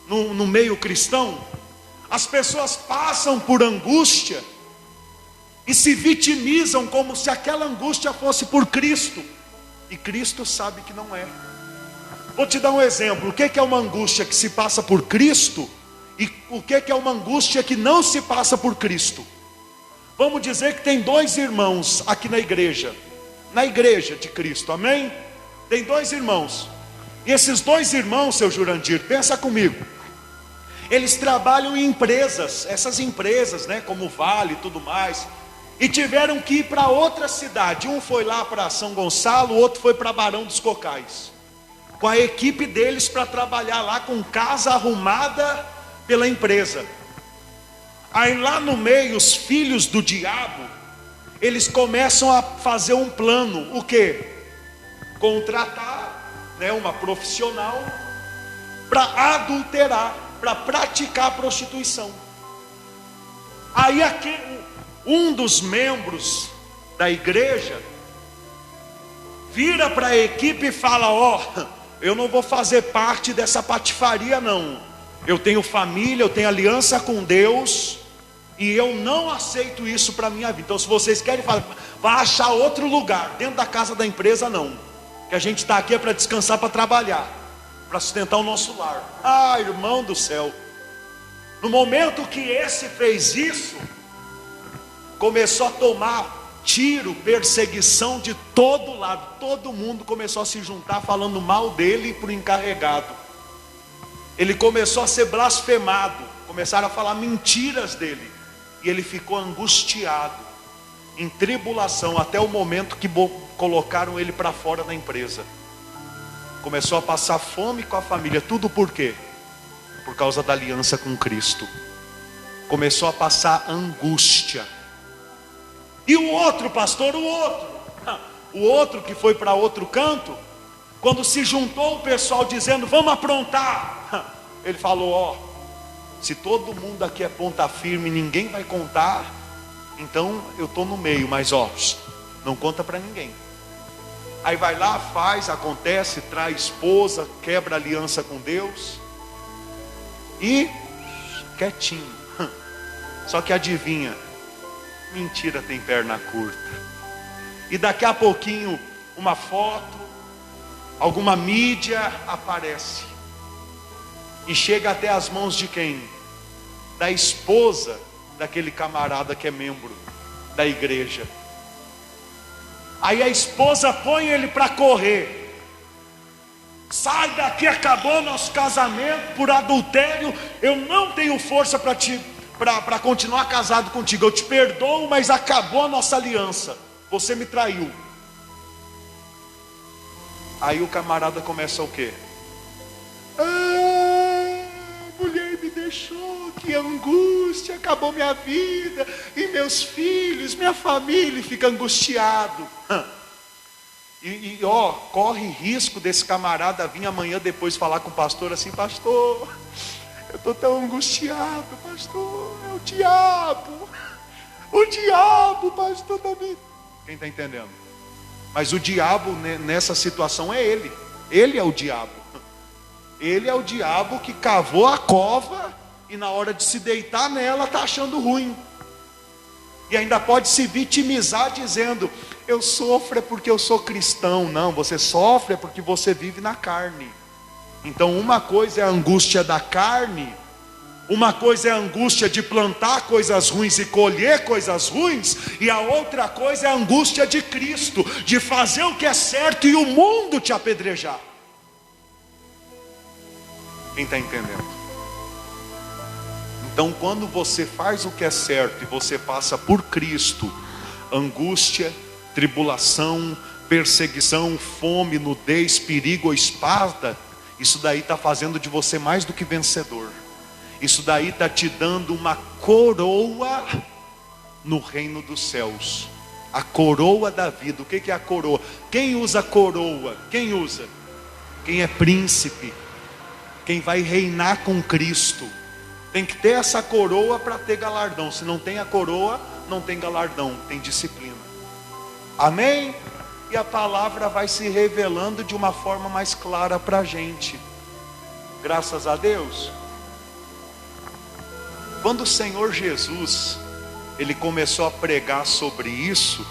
no meio cristão, as pessoas passam por angústia e se vitimizam como se aquela angústia fosse por Cristo. E Cristo sabe que não é. Vou te dar um exemplo. O que é uma angústia que se passa por Cristo? E o que é uma angústia que não se passa por Cristo? Vamos dizer que tem 2 irmãos aqui na igreja de Cristo, amém? Tem 2 irmãos. E esses 2 irmãos, seu Jurandir, pensa comigo. Eles trabalham em empresas, essas empresas, né, como Vale e tudo mais. E tiveram que ir para outra cidade. Um foi lá para São Gonçalo, o outro foi para Barão dos Cocais, com a equipe deles para trabalhar lá, com casa arrumada pela empresa. Aí lá no meio, os filhos do diabo, eles começam a fazer um plano. O quê? Contratar, né, uma profissional para adulterar, para praticar a prostituição. Aí aqui, um dos membros da igreja vira para a equipe e fala: ó, eu não vou fazer parte dessa patifaria não. Eu tenho família, eu tenho aliança com Deus, e eu não aceito isso para a minha vida. Então se vocês querem, vá achar outro lugar, dentro da casa da empresa não. Que a gente está aqui é para descansar, para trabalhar, para sustentar o nosso lar. Ah, irmão do céu. No momento que esse fez isso, começou a tomar tiro, perseguição de todo lado. Todo mundo começou a se juntar falando mal dele para o encarregado. Ele começou a ser blasfemado. Começaram a falar mentiras dele. E ele ficou angustiado, em tribulação, até o momento que colocaram ele para fora da empresa. Começou a passar fome com a família. Tudo por quê? Por causa da aliança com Cristo. Começou a passar angústia. E o outro pastor, o outro que foi para outro canto, quando se juntou o pessoal dizendo: vamos aprontar, ele falou: ó, se todo mundo aqui é ponta firme, ninguém vai contar, então eu estou no meio, mas ó, não conta para ninguém. Aí vai lá, faz, acontece, traz esposa, quebra aliança com Deus e quietinho. Só que adivinha, mentira tem perna curta. E daqui a pouquinho uma foto, alguma mídia aparece e chega até as mãos de quem? Da esposa daquele camarada que é membro da igreja. Aí a esposa põe ele para correr: sai daqui, acabou nosso casamento por adultério, eu não tenho força para continuar casado contigo, eu te perdoo, mas acabou a nossa aliança, você me traiu. Aí o camarada começa o quê? Ah, mulher me deixou, que angústia, acabou minha vida, e meus filhos, minha família, e fica angustiado. E ó, corre risco desse camarada vir amanhã depois falar com o pastor assim: pastor, eu estou tão angustiado, pastor, é o diabo, pastor, da minha... Quem está entendendo? Mas o diabo nessa situação é ele é o diabo. Ele é o diabo que cavou a cova e na hora de se deitar nela está achando ruim. E ainda pode se vitimizar dizendo: eu sofro é porque eu sou cristão. Não, você sofre é porque você vive na carne. Então uma coisa é a angústia da carne, uma coisa é a angústia de plantar coisas ruins e colher coisas ruins, e a outra coisa é a angústia de Cristo, de fazer o que é certo e o mundo te apedrejar. Quem está entendendo? Então quando você faz o que é certo e você passa por Cristo, angústia, tribulação, perseguição, fome, nudez, perigo ou espada, isso daí está fazendo de você mais do que vencedor. Isso daí está te dando uma coroa no reino dos céus. A coroa da vida. O que é a coroa? Quem usa coroa? Quem usa? Quem é príncipe. Quem vai reinar com Cristo. Tem que ter essa coroa para ter galardão. Se não tem a coroa, não tem galardão, tem disciplina. Amém? E a palavra vai se revelando de uma forma mais clara para a gente. Graças a Deus. Quando o Senhor Jesus, Ele começou a pregar sobre isso,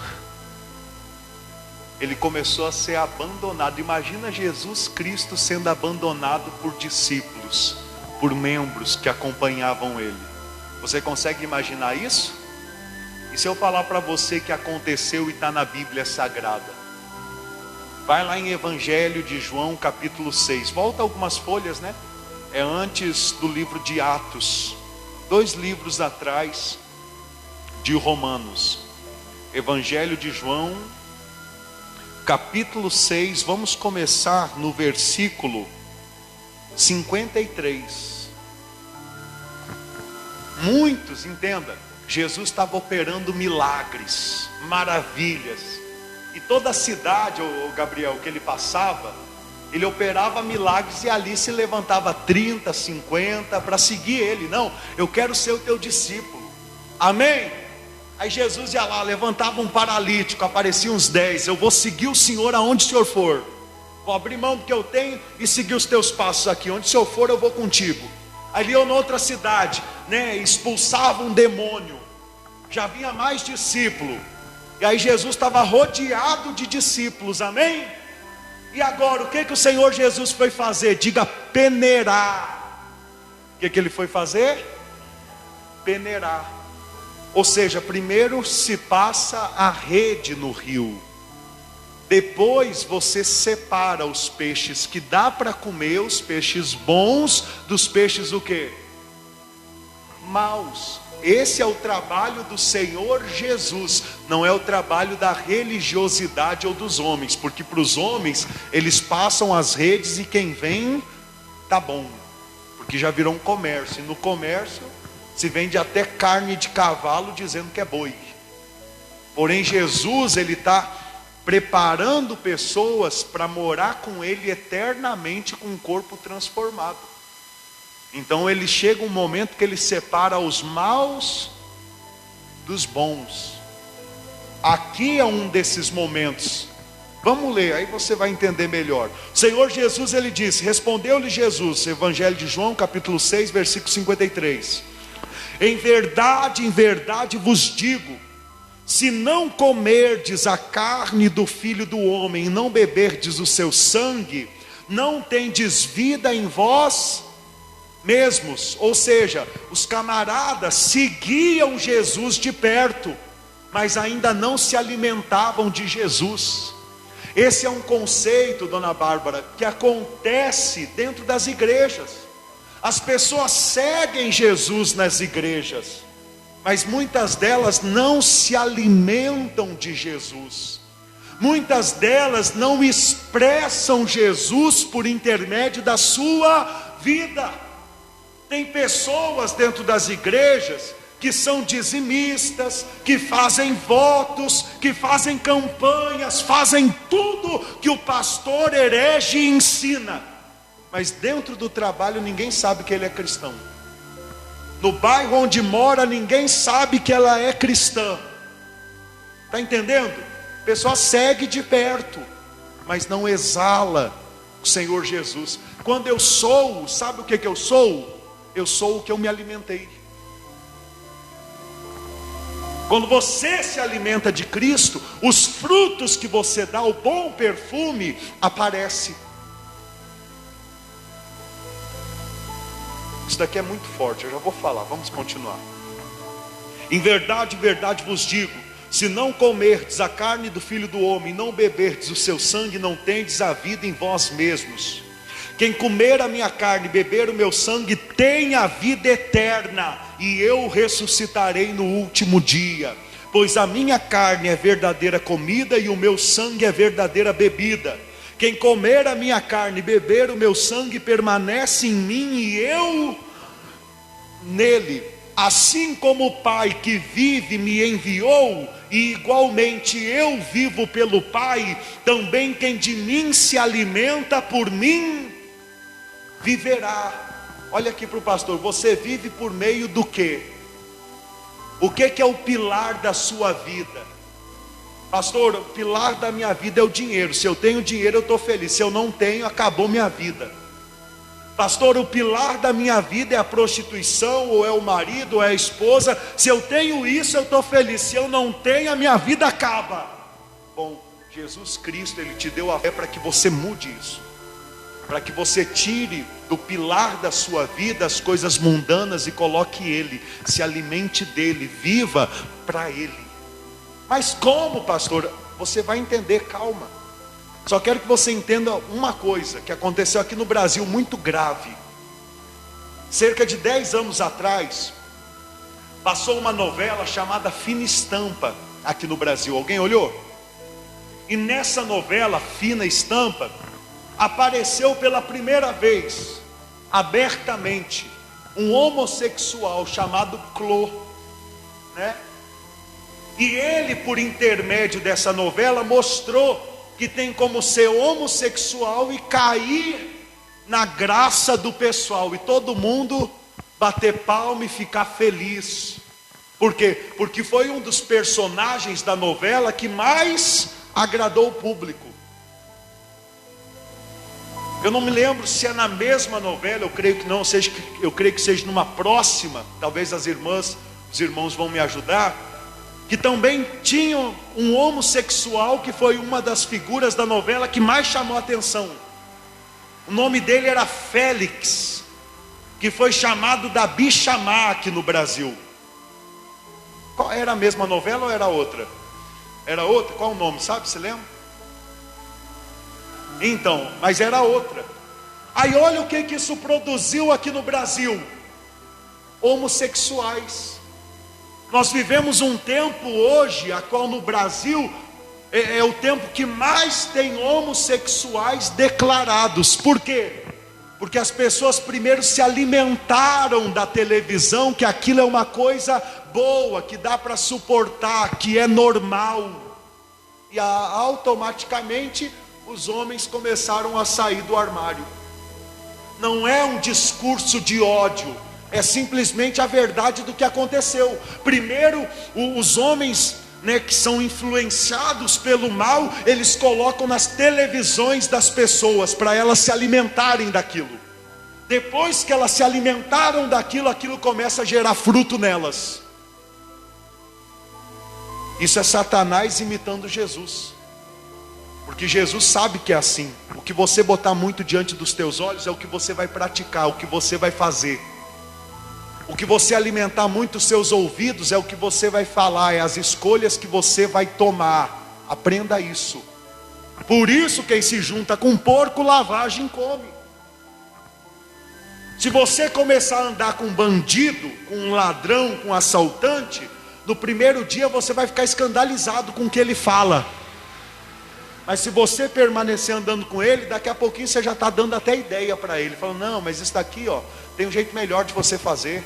Ele começou a ser abandonado. Imagina Jesus Cristo sendo abandonado por discípulos, por membros que acompanhavam Ele. Você consegue imaginar isso? E se eu falar para você que aconteceu e está na Bíblia Sagrada? Vai lá em Evangelho de João, capítulo 6. Volta algumas folhas, né? É antes do livro de Atos. 2 livros atrás de Romanos. Evangelho de João, capítulo 6. Vamos começar no versículo 53. Muitos, entenda, Jesus estava operando milagres, maravilhas. E toda a cidade, o Gabriel, que ele passava, ele operava milagres e ali se levantava 30, 50 para seguir ele. Não, eu quero ser o teu discípulo. Amém? Aí Jesus ia lá, levantava um paralítico, apareciam uns 10. Eu vou seguir o Senhor aonde o Senhor for. Vou abrir mão do que eu tenho e seguir os teus passos aqui. Onde o Senhor for, eu vou contigo. Ali ou noutra cidade, né, expulsava um demônio. Já vinha mais discípulo. E aí Jesus estava rodeado de discípulos, amém? E agora, o que o Senhor Jesus foi fazer? Diga, peneirar. O que ele foi fazer? Peneirar. Ou seja, primeiro se passa a rede no rio. Depois você separa os peixes que dá para comer, os peixes bons, dos peixes o quê? Maus. Esse é o trabalho do Senhor Jesus, não é o trabalho da religiosidade ou dos homens, porque para os homens, eles passam as redes e quem vem, tá bom, porque já virou um comércio, e no comércio se vende até carne de cavalo dizendo que é boi. Porém Jesus, ele está preparando pessoas para morar com ele eternamente com um corpo transformado. Então ele chega um momento que ele separa os maus dos bons. Aqui é um desses momentos. Vamos ler, aí você vai entender melhor. O Senhor Jesus, ele disse, respondeu-lhe Jesus, Evangelho de João, capítulo 6, versículo 53. Em verdade vos digo, se não comerdes a carne do Filho do Homem, e não beberdes o seu sangue, não tendes vida em vós mesmos. Ou seja, os camaradas seguiam Jesus de perto, mas ainda não se alimentavam de Jesus. Esse é um conceito, dona Bárbara, que acontece dentro das igrejas. As pessoas seguem Jesus nas igrejas, mas muitas delas não se alimentam de Jesus. Muitas delas não expressam Jesus por intermédio da sua vida. Tem pessoas dentro das igrejas que são dizimistas, que fazem votos, que fazem campanhas, fazem tudo que o pastor herege ensina. Mas dentro do trabalho ninguém sabe que ele é cristão. No bairro onde mora ninguém sabe que ela é cristã. Está entendendo? A pessoa segue de perto, mas não exala o Senhor Jesus. Quando eu sou, sabe o que eu sou? Eu sou o que eu me alimentei. Quando você se alimenta de Cristo, os frutos que você dá, o bom perfume, aparece. Isso daqui é muito forte, eu já vou falar, vamos continuar. Em verdade vos digo, se não comerdes a carne do Filho do Homem, não beberdes o seu sangue, não tendes a vida em vós mesmos. Quem comer a minha carne e beber o meu sangue tem a vida eterna, e eu ressuscitarei no último dia. Pois a minha carne é verdadeira comida e o meu sangue é verdadeira bebida. Quem comer a minha carne e beber o meu sangue permanece em mim e eu nele. Assim como o Pai que vive me enviou, e igualmente eu vivo pelo Pai, também quem de mim se alimenta por mim viverá. Olha aqui para o pastor, você vive por meio do quê? O que é o pilar da sua vida? Pastor, o pilar da minha vida é o dinheiro. Se eu tenho dinheiro eu estou feliz, se eu não tenho, acabou minha vida. Pastor, o pilar da minha vida é a prostituição, ou é o marido, ou é a esposa. Se eu tenho isso eu estou feliz, se eu não tenho a minha vida acaba. Bom, Jesus Cristo, Ele te deu a fé para que você mude isso. para que você tire do pilar da sua vida as coisas mundanas e coloque Ele, se alimente dEle, viva para Ele. Mas como, pastor? Você vai entender, calma. Só quero que você entenda uma coisa que aconteceu aqui no Brasil, muito grave. Cerca de 10 anos atrás, passou uma novela chamada Fina Estampa aqui no Brasil. Alguém olhou? E nessa novela, Fina Estampa, apareceu pela primeira vez, abertamente, um homossexual chamado Clô, né? E ele, por intermédio dessa novela, mostrou que tem como ser homossexual e cair na graça do pessoal, e todo mundo bater palma e ficar feliz. Por quê? Porque foi um dos personagens da novela que mais agradou o público. Eu não me lembro se é na mesma novela, eu creio que não, eu creio que seja numa próxima, talvez as irmãs, os irmãos vão me ajudar, que também tinham um homossexual que foi uma das figuras da novela que mais chamou a atenção. O nome dele era Félix, que foi chamado da Bichamá aqui no Brasil. Qual era a mesma novela ou era outra? Era outra? Qual o nome, sabe? Você lembra? Então, mas era outra. Aí olha o que isso produziu aqui no Brasil: homossexuais. Nós vivemos um tempo hoje, a qual no Brasil é o tempo que mais tem homossexuais declarados. Por quê? Porque as pessoas primeiro se alimentaram da televisão, que aquilo é uma coisa boa, que dá para suportar, que é normal. E automaticamente os homens começaram a sair do armário. Não é um discurso de ódio, é simplesmente a verdade do que aconteceu. Primeiro, os homens, né, que são influenciados pelo mal, eles colocam nas televisões das pessoas para elas se alimentarem daquilo. Depois que elas se alimentaram daquilo, aquilo começa a gerar fruto nelas. Isso é Satanás imitando Jesus. Porque Jesus sabe que é assim. O que você botar muito diante dos teus olhos é o que você vai praticar, o que você vai fazer. O que você alimentar muito os seus ouvidos é o que você vai falar, é as escolhas que você vai tomar. Aprenda isso. Por isso quem se junta com porco, lavagem come. Se você começar a andar com um bandido, com um ladrão, com um assaltante, no primeiro dia você vai ficar escandalizado com o que ele fala. Mas se você permanecer andando com ele, daqui a pouquinho você já está dando até ideia para ele. Falando, não, mas isso daqui, ó, tem um jeito melhor de você fazer.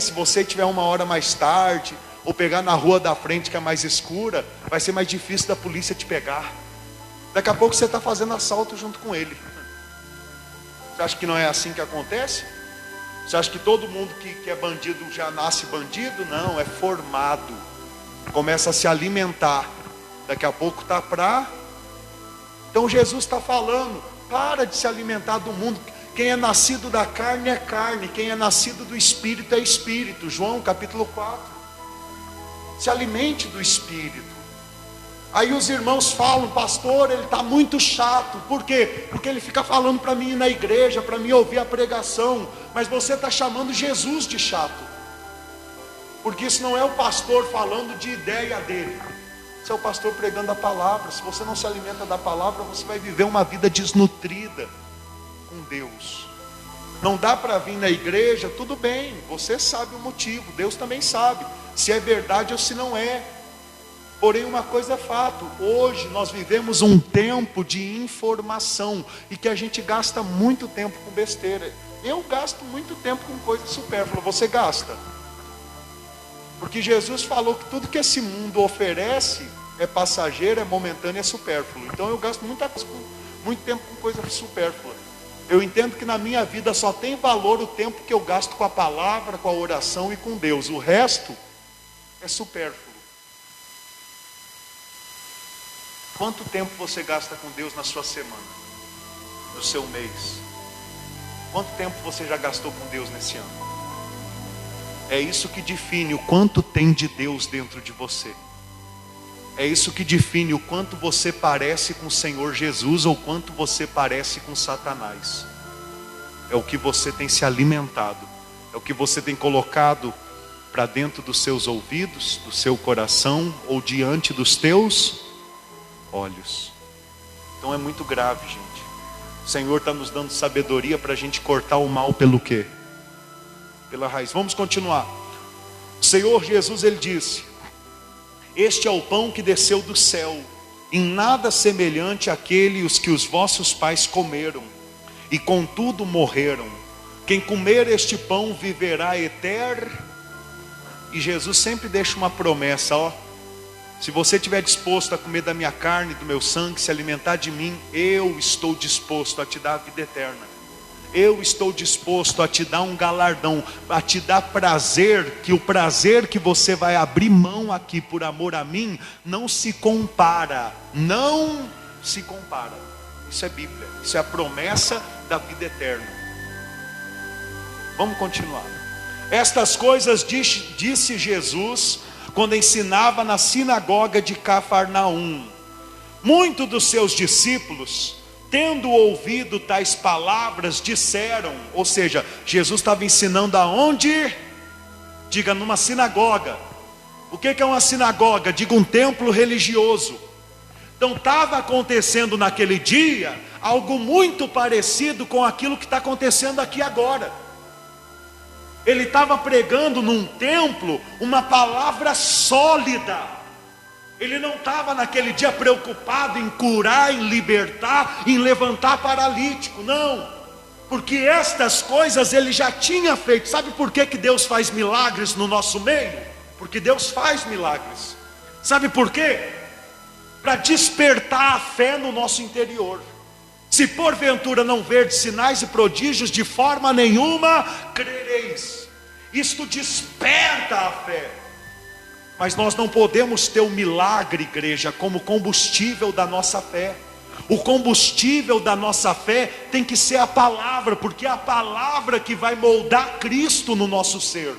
Se você tiver uma hora mais tarde, ou pegar na rua da frente que é mais escura, vai ser mais difícil da polícia te pegar. Daqui a pouco você está fazendo assalto junto com ele. Você acha que não é assim que acontece? Você acha que todo mundo que é bandido já nasce bandido? Não, é formado. Começa a se alimentar. Daqui a pouco está para... Então Jesus está falando, para de se alimentar do mundo. Quem é nascido da carne é carne, quem é nascido do Espírito é Espírito. João capítulo 4. Se alimente do Espírito. Aí os irmãos falam, pastor, ele está muito chato. Por quê? Porque ele fica falando para mim ir na igreja, para mim ouvir a pregação. Mas você está chamando Jesus de chato. Porque isso não é o pastor falando de ideia dele. Isso é o pastor pregando a palavra. Se você não se alimenta da palavra, você vai viver uma vida desnutrida com Deus. Não dá para vir na igreja, tudo bem, você sabe o motivo, Deus também sabe, se é verdade ou se não é. Porém uma coisa é fato, hoje nós vivemos um tempo de informação, e que a gente gasta muito tempo com besteira. Eu gasto muito tempo com coisa supérflua, você gasta? Porque Jesus falou que tudo que esse mundo oferece é passageiro, é momentâneo, é supérfluo. Então eu gasto muito tempo com coisa supérflua. Eu entendo que na minha vida só tem valor o tempo que eu gasto com a palavra, com a oração e com Deus. O resto é supérfluo. Quanto tempo você gasta com Deus na sua semana, no seu mês? Quanto tempo você já gastou com Deus nesse ano? É isso que define o quanto tem de Deus dentro de você. É isso que define o quanto você parece com o Senhor Jesus ou quanto você parece com Satanás. É o que você tem se alimentado, é o que você tem colocado para dentro dos seus ouvidos, do seu coração ou diante dos teus olhos. Então é muito grave, gente. O Senhor está nos dando sabedoria para a gente cortar o mal pelo quê? Pela raiz. Vamos continuar. O Senhor Jesus, ele disse: este é o pão que desceu do céu, em nada semelhante àquele os que os vossos pais comeram, e contudo morreram. Quem comer este pão viverá eterno. E Jesus sempre deixa uma promessa, ó: se você estiver disposto a comer da minha carne, do meu sangue, se alimentar de mim, eu estou disposto a te dar a vida eterna. Eu estou disposto a te dar um galardão, a te dar prazer, que o prazer que você vai abrir mão aqui por amor a mim, não se compara. Não se compara. Isso é Bíblia, isso é a promessa da vida eterna. Vamos continuar. Estas coisas disse Jesus quando ensinava na sinagoga de Cafarnaum. Muitos dos seus discípulos, tendo ouvido tais palavras, disseram, ou seja, Jesus estava ensinando aonde? Diga, numa sinagoga. O que é uma sinagoga? Diga, um templo religioso. Então estava acontecendo naquele dia algo muito parecido com aquilo que está acontecendo aqui agora. Ele estava pregando num templo uma palavra sólida. Ele não estava naquele dia preocupado em curar, em libertar, em levantar paralítico, não. Porque estas coisas ele já tinha feito. Sabe por que Deus faz milagres no nosso meio? Porque Deus faz milagres. Sabe por quê? Para despertar a fé no nosso interior. Se porventura não verdes sinais e prodígios, de forma nenhuma crereis. Isto desperta a fé. Mas nós não podemos ter o milagre, igreja, como combustível da nossa fé. O combustível da nossa fé tem que ser a palavra, porque é a palavra que vai moldar Cristo no nosso ser.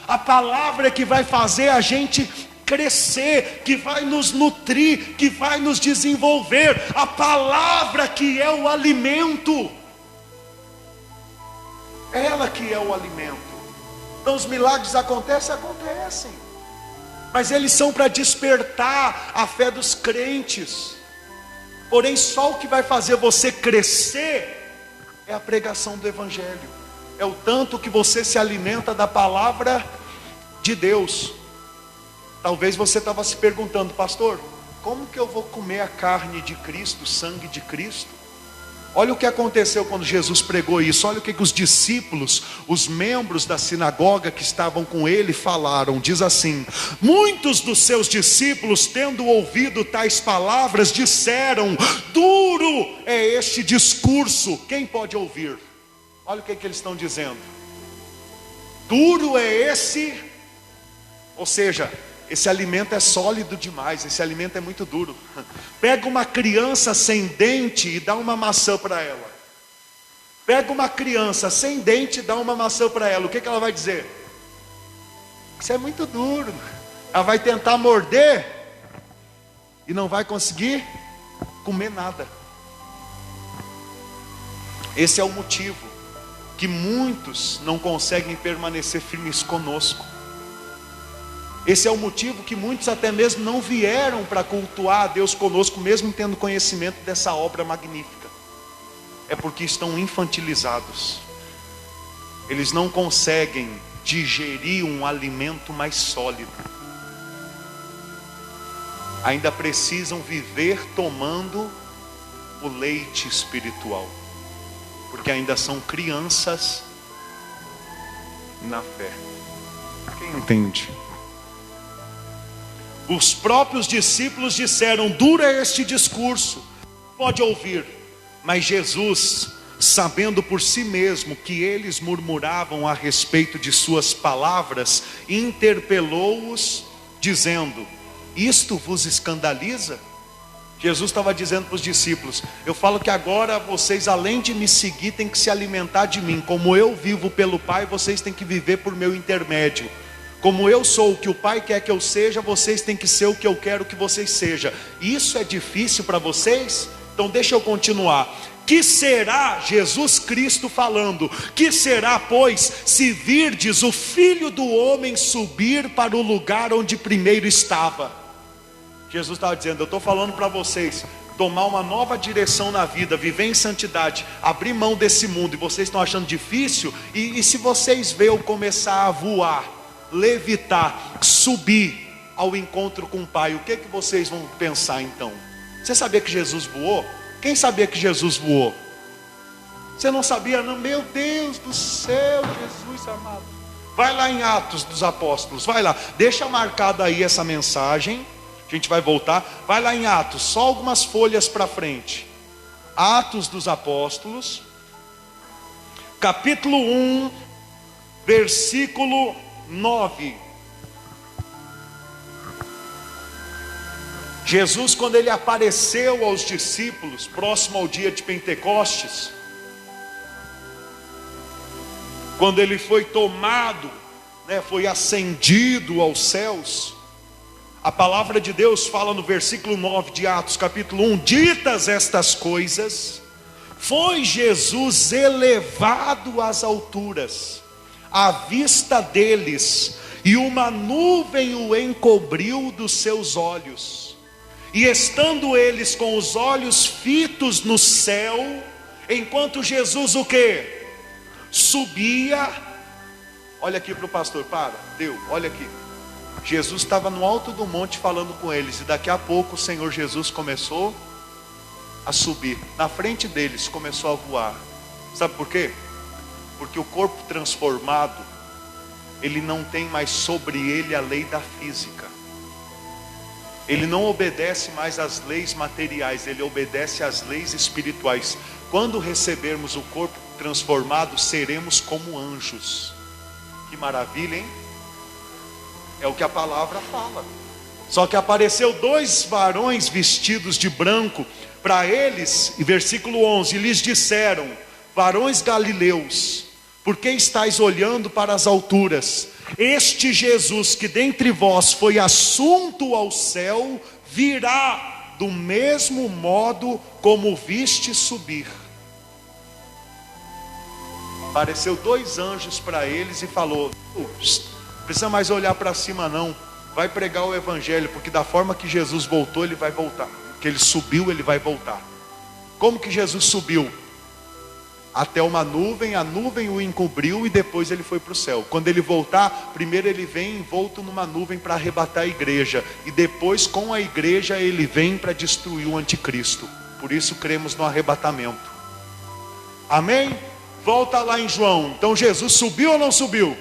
A palavra é que vai fazer a gente crescer, que vai nos nutrir, que vai nos desenvolver. A palavra que é o alimento. Ela que é o alimento. Então os milagres acontecem. Mas eles são para despertar a fé dos crentes. Porém, só o que vai fazer você crescer é a pregação do Evangelho. É o tanto que você se alimenta da palavra de Deus. Talvez você estava se perguntando: pastor, como que eu vou comer a carne de Cristo, o sangue de Cristo? Olha o que aconteceu quando Jesus pregou isso. Olha o que os discípulos, os membros da sinagoga que estavam com ele falaram. Diz assim: muitos dos seus discípulos, tendo ouvido tais palavras, disseram: duro é este discurso, quem pode ouvir? Olha o que eles estão dizendo. Duro é esse, ou seja, esse alimento é sólido demais, esse alimento é muito duro. Pega uma criança sem dente e dá uma maçã para ela. Pega uma criança sem dente e dá uma maçã para ela. O que ela vai dizer? Isso é muito duro. Ela vai tentar morder e não vai conseguir comer nada. Esse é o motivo que muitos não conseguem permanecer firmes conosco. Esse é o motivo que muitos até mesmo não vieram para cultuar a Deus conosco, mesmo tendo conhecimento dessa obra magnífica. É porque estão infantilizados. Eles não conseguem digerir um alimento mais sólido. Ainda precisam viver tomando o leite espiritual, porque ainda são crianças na fé. Quem entende? Os próprios discípulos disseram: duro é este discurso, pode ouvir. Mas Jesus, sabendo por si mesmo que eles murmuravam a respeito de suas palavras, interpelou-os, dizendo: isto vos escandaliza? Jesus estava dizendo para os discípulos: eu falo que agora vocês, além de me seguir, têm que se alimentar de mim. Como eu vivo pelo Pai, vocês têm que viver por meu intermédio. Como eu sou o que o Pai quer que eu seja, vocês têm que ser o que eu quero que vocês sejam. Isso é difícil para vocês? Então deixa eu continuar. Que será, Jesus Cristo falando, que será, pois, se virdes o Filho do Homem subir para o lugar onde primeiro estava? Jesus estava dizendo, eu estou falando para vocês, tomar uma nova direção na vida, viver em santidade, abrir mão desse mundo, e vocês estão achando difícil, e se vocês veem eu começar a voar, levitar, subir ao encontro com o Pai, o que vocês vão pensar então? Você sabia que Jesus voou? Quem sabia que Jesus voou? Você não sabia não? Meu Deus do céu, Jesus amado. Vai lá em Atos dos Apóstolos, vai lá, deixa marcada aí essa mensagem, a gente vai voltar, vai lá em Atos, só algumas folhas para frente. Atos dos Apóstolos, capítulo 1, versículo 9. Jesus, quando ele apareceu aos discípulos, próximo ao dia de Pentecostes, quando ele foi tomado, foi ascendido aos céus, a palavra de Deus fala no versículo 9 de Atos, capítulo 1, ditas estas coisas, foi Jesus elevado às alturas, à vista deles, e uma nuvem o encobriu dos seus olhos. E estando eles com os olhos fitos no céu, enquanto Jesus o quê? Subia. Olha aqui para o pastor, olha aqui. Jesus estava no alto do monte falando com eles, e daqui a pouco o Senhor Jesus começou a subir. Na frente deles começou a voar. Sabe por quê? Porque o corpo transformado, ele não tem mais sobre ele a lei da física. Ele não obedece mais às leis materiais, ele obedece às leis espirituais. Quando recebermos o corpo transformado, seremos como anjos. Que maravilha, hein? É o que a palavra fala. Só que apareceu 2 varões vestidos de branco para eles, e versículo 11, lhes disseram, varões galileus, por que estáis olhando para as alturas? Este Jesus que dentre vós foi assunto ao céu, virá do mesmo modo como viste subir. Apareceu 2 anjos para eles e falou, não precisa mais olhar para cima não, vai pregar o evangelho, porque da forma que Jesus voltou, ele vai voltar. Que ele subiu, ele vai voltar. Como que Jesus subiu? Até uma nuvem, a nuvem o encobriu e depois ele foi para o céu. Quando ele voltar, primeiro ele vem envolto numa nuvem para arrebatar a igreja, e depois com a igreja ele vem para destruir o anticristo. Por isso cremos no arrebatamento. Amém? Volta lá em João. Então Jesus subiu ou não subiu?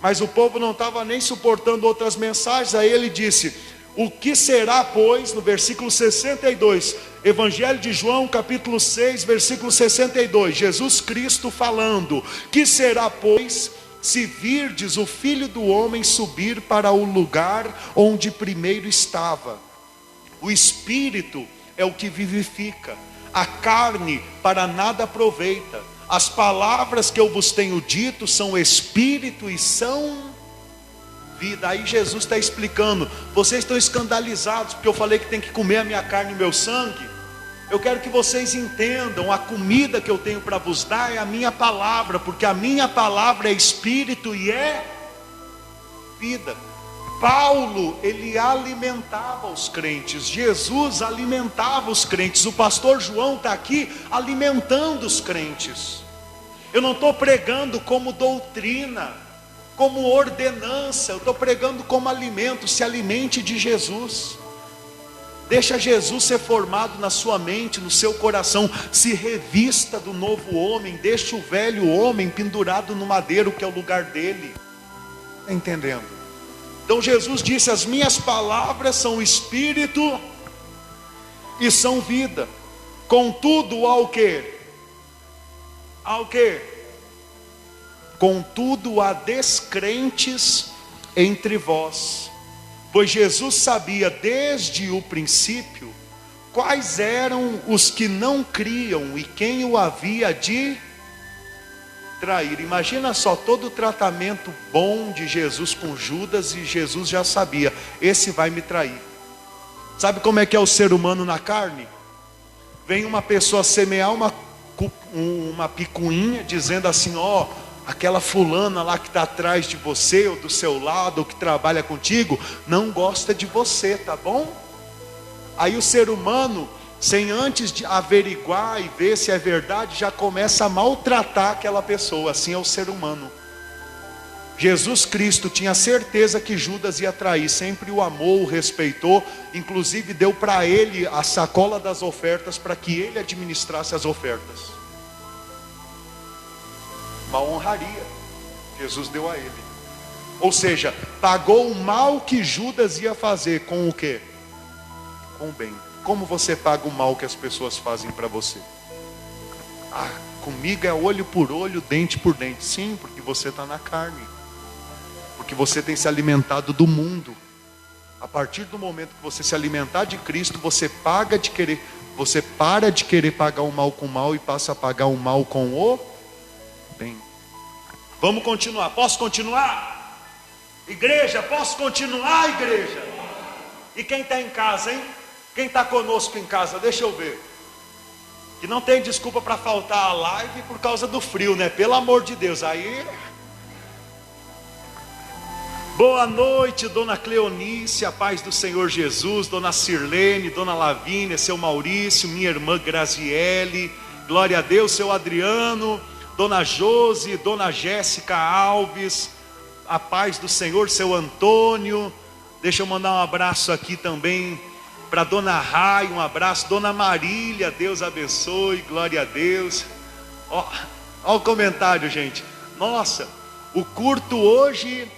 Mas o povo não estava nem suportando outras mensagens. Aí ele disse, o que será, pois, no versículo 62, Evangelho de João, capítulo 6, versículo 62, Jesus Cristo falando, que será, pois, se virdes o Filho do Homem subir para o lugar onde primeiro estava? O Espírito é o que vivifica, a carne para nada aproveita. As palavras que eu vos tenho dito são Espírito e são vida. Aí Jesus está explicando, vocês estão escandalizados porque eu falei que tem que comer a minha carne e o meu sangue. Eu quero que vocês entendam, a comida que eu tenho para vos dar é a minha palavra, porque a minha palavra é espírito e é vida. Paulo, ele alimentava os crentes, Jesus alimentava os crentes, o pastor João está aqui alimentando os crentes. Eu não estou pregando como doutrina, como ordenança, eu estou pregando como alimento. Se alimente de Jesus, deixa Jesus ser formado na sua mente, no seu coração, se revista do novo homem, deixa o velho homem pendurado no madeiro, que é o lugar dele. Está entendendo? Então Jesus disse, as minhas palavras são espírito e são vida. Contudo, ao quê? Ao quê? Contudo, há descrentes entre vós. Pois Jesus sabia desde o princípio quais eram os que não criam e quem o havia de trair. Imagina só todo o tratamento bom de Jesus com Judas, e Jesus já sabia, esse vai me trair. Sabe como é que é o ser humano na carne? Vem uma pessoa semear uma picuinha, dizendo assim, ó, aquela fulana lá que está atrás de você, ou do seu lado, ou que trabalha contigo, não gosta de você, tá bom? Aí o ser humano, sem antes de averiguar e ver se é verdade, já começa a maltratar aquela pessoa. Assim é o ser humano. Jesus Cristo tinha certeza que Judas ia trair, sempre o amou, o respeitou, inclusive deu para ele a sacola das ofertas, para que ele administrasse as ofertas. Uma honraria Jesus deu a ele. Ou seja, pagou o mal que Judas ia fazer com o quê? Com o bem. Como você paga o mal que as pessoas fazem para você? Ah, comigo é olho por olho, dente por dente. Sim, porque você está na carne. Porque você tem se alimentado do mundo. A partir do momento que você se alimentar de Cristo, você para de querer pagar o mal com o mal e passa a pagar o mal com o bem. Vamos continuar. Posso continuar? Igreja, posso continuar, igreja? E quem está em casa, hein? Quem está conosco em casa, deixa eu ver. Que não tem desculpa para faltar a live por causa do frio, né? Pelo amor de Deus, aí... Boa noite, dona Cleonice, a paz do Senhor Jesus, dona Sirlene, dona Lavínia, seu Maurício, minha irmã Graziele, glória a Deus, seu Adriano, dona Josi, dona Jéssica Alves, a paz do Senhor, seu Antônio. Deixa eu mandar um abraço aqui também para dona Rai, um abraço, dona Marília, Deus abençoe, glória a Deus. Ó o comentário, gente. Nossa, o culto hoje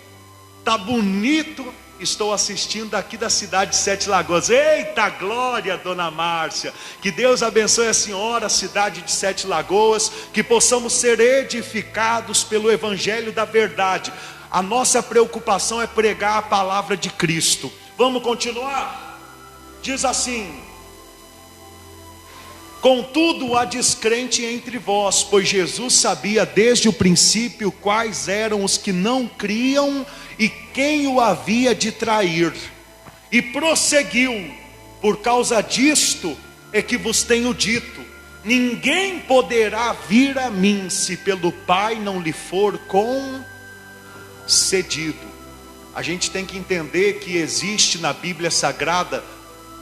tá bonito. Estou assistindo aqui da cidade de Sete Lagoas. Eita glória, dona Márcia. Que Deus abençoe a senhora, a cidade de Sete Lagoas. Que possamos ser edificados pelo evangelho da verdade. A nossa preocupação é pregar a palavra de Cristo. Vamos continuar? Diz assim: contudo há descrente entre vós, pois Jesus sabia desde o princípio quais eram os que não criam e quem o havia de trair. E prosseguiu: por causa disto é que vos tenho dito, ninguém poderá vir a mim se pelo Pai não lhe for concedido. A gente tem que entender que existe na Bíblia Sagrada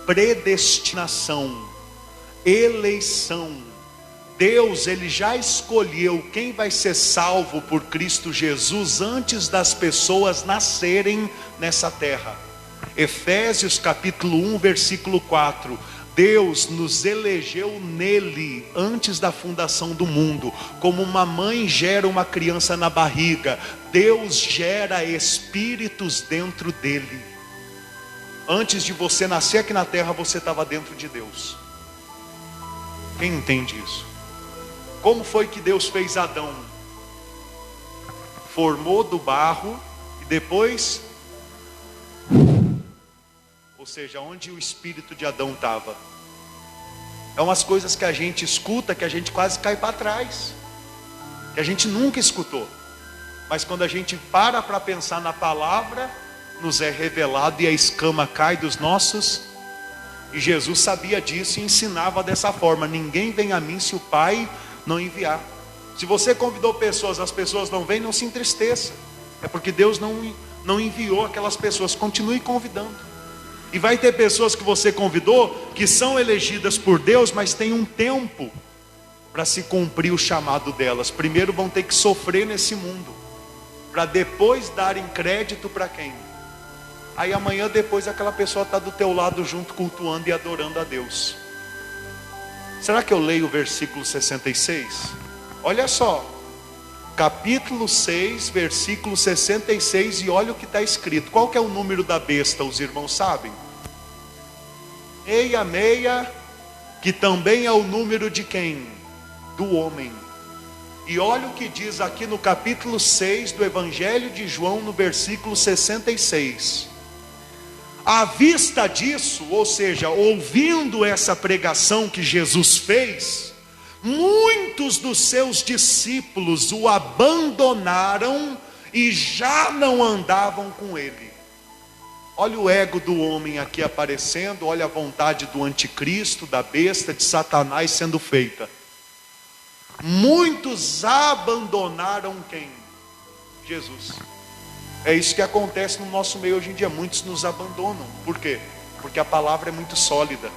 predestinação, eleição. Deus, ele já escolheu quem vai ser salvo por Cristo Jesus antes das pessoas nascerem nessa terra. Efésios capítulo 1, versículo 4. Deus nos elegeu nele antes da fundação do mundo. Como uma mãe gera uma criança na barriga, Deus gera espíritos dentro dele. Antes de você nascer aqui na terra, você estava dentro de Deus. Quem entende isso? Como foi que Deus fez Adão? Formou do barro e depois... Ou seja, onde o espírito de Adão estava. É umas coisas que a gente escuta, que a gente quase cai para trás. Que a gente nunca escutou. Mas quando a gente para pensar na palavra, nos é revelado e a escama cai dos nossos. E Jesus sabia disso e ensinava dessa forma: ninguém vem a mim se o Pai não enviar. Se você convidou pessoas, as pessoas não vêm, não se entristeça. É porque Deus não enviou aquelas pessoas. Continue convidando. E vai ter pessoas que você convidou, que são elegidas por Deus, mas tem um tempo para se cumprir o chamado delas. Primeiro vão ter que sofrer nesse mundo, para depois darem crédito para quem? Aí amanhã depois aquela pessoa está do teu lado junto, cultuando e adorando a Deus. Será que eu leio o versículo 66? Olha só, capítulo 6, versículo 66, e olha o que está escrito. Qual que é o número da besta, os irmãos sabem? 66, que também é o número de quem? Do homem. E olha o que diz aqui no capítulo 6 do Evangelho de João, no versículo 66. À vista disso, ou seja, ouvindo essa pregação que Jesus fez, muitos dos seus discípulos o abandonaram e já não andavam com ele. Olha o ego do homem aqui aparecendo, olha a vontade do anticristo, da besta, de Satanás sendo feita. Muitos abandonaram quem? Jesus. É isso que acontece no nosso meio hoje em dia. Muitos nos abandonam. Por quê? Porque a palavra é muito sólida.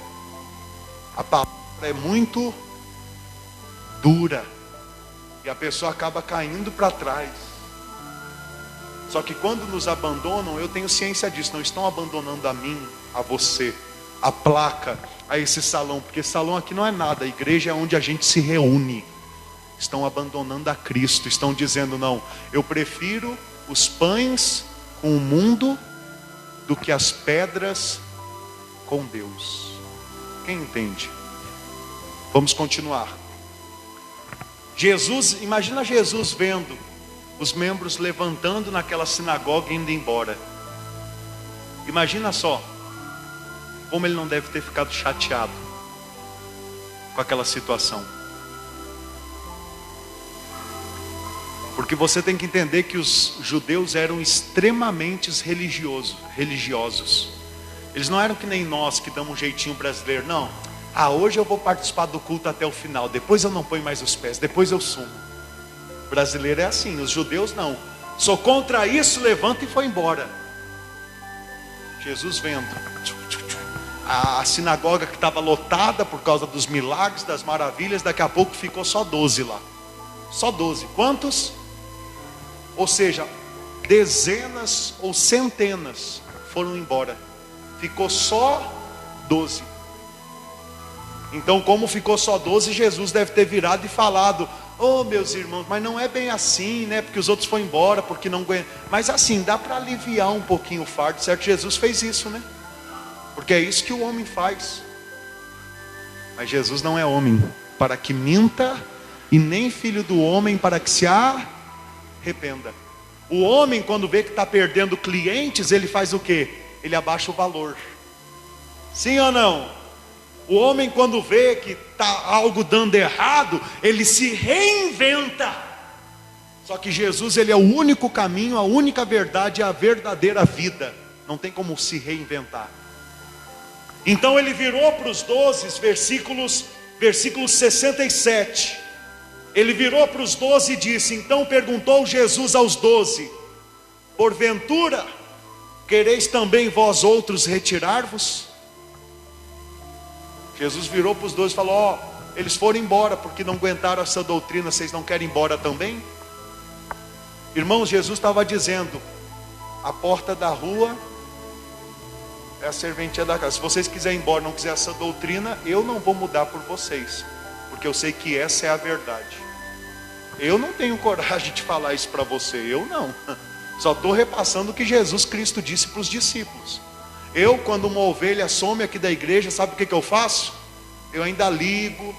A palavra é muito dura. E a pessoa acaba caindo para trás. Só que quando nos abandonam, eu tenho ciência disso. Não estão abandonando a mim, a você, a placa, a esse salão. Porque salão aqui não é nada. A igreja é onde a gente se reúne. Estão abandonando a Cristo. Estão dizendo, não, eu prefiro os pães com o mundo do que as pedras com Deus. Quem entende? Vamos continuar. Jesus, imagina Jesus vendo os membros levantando naquela sinagoga e indo embora. Imagina só, como ele não deve ter ficado chateado com aquela situação. Porque você tem que entender que os judeus eram extremamente religiosos. Eles não eram que nem nós que damos um jeitinho brasileiro, não. Hoje eu vou participar do culto até o final, depois eu não ponho mais os pés, depois eu sumo. O brasileiro é assim, os judeus não. Sou contra isso, levanta e foi embora. Jesus vendo a sinagoga que estava lotada por causa dos milagres, das maravilhas, daqui a pouco ficou só 12 lá. Só 12. Quantos? Ou seja, dezenas ou centenas foram embora. Ficou só 12. Então, como ficou só 12, Jesus deve ter virado e falado: oh, meus irmãos, mas não é bem assim, né? Porque os outros foram embora, porque não aguentam. Mas assim, dá para aliviar um pouquinho o fardo, certo? Jesus fez isso, né? Porque é isso que o homem faz. Mas Jesus não é homem para que minta, e nem filho do homem para que se arrependa. O homem, quando vê que está perdendo clientes, ele faz o quê? Ele abaixa o valor. Sim ou não? O homem, quando vê que está algo dando errado, ele se reinventa. Só que Jesus, ele é o único caminho, a única verdade e a verdadeira vida. Não tem como se reinventar. Então ele virou para os 12, versículo 67. Ele virou para os 12 e disse: então perguntou Jesus aos 12: porventura quereis também vós outros retirar-vos? Jesus virou para os 12 e falou: eles foram embora porque não aguentaram essa doutrina, vocês não querem ir embora também? Irmãos, Jesus estava dizendo: a porta da rua é a serventia da casa. Se vocês quiserem ir embora, não quiser essa doutrina, eu não vou mudar por vocês, porque eu sei que essa é a verdade. Eu não tenho coragem de falar isso para você, eu não. Só estou repassando o que Jesus Cristo disse para os discípulos. Eu, quando uma ovelha some aqui da igreja, sabe o que eu faço? Eu ainda ligo,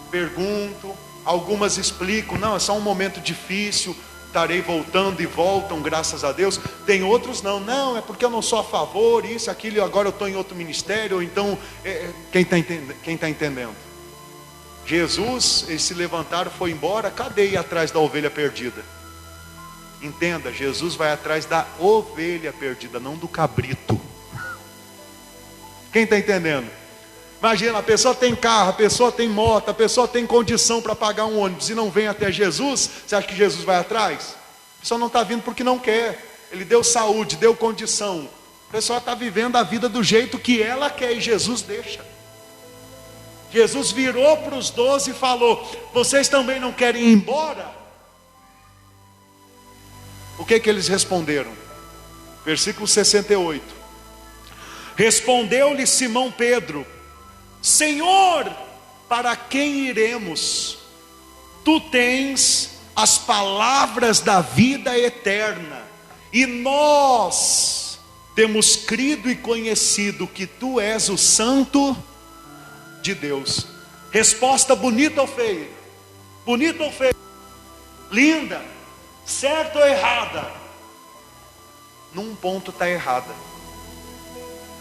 pergunto, algumas explicam: não, é só um momento difícil, estarei voltando, e voltam, graças a Deus. Tem outros não, é porque eu não sou a favor, isso, aquilo, agora eu estou em outro ministério. Ou então, quem está entendendo? Jesus, eles se levantaram, foi embora. Cadê ir atrás da ovelha perdida? Entenda, Jesus vai atrás da ovelha perdida, não do cabrito. Quem está entendendo? Imagina, a pessoa tem carro, a pessoa tem moto, a pessoa tem condição para pagar um ônibus e não vem até Jesus. Você acha que Jesus vai atrás? A pessoa não está vindo porque não quer. Ele deu saúde, deu condição. A pessoa está vivendo a vida do jeito que ela quer e Jesus deixa. Jesus virou para os 12 e falou: vocês também não querem ir embora? O que eles responderam? Versículo 68. Respondeu-lhe Simão Pedro: Senhor, para quem iremos? Tu tens as palavras da vida eterna, e nós temos crido e conhecido que tu és o Santo de Deus. Resposta bonita ou feia? Bonita ou feia? Linda? Certa ou errada? Num ponto está errada.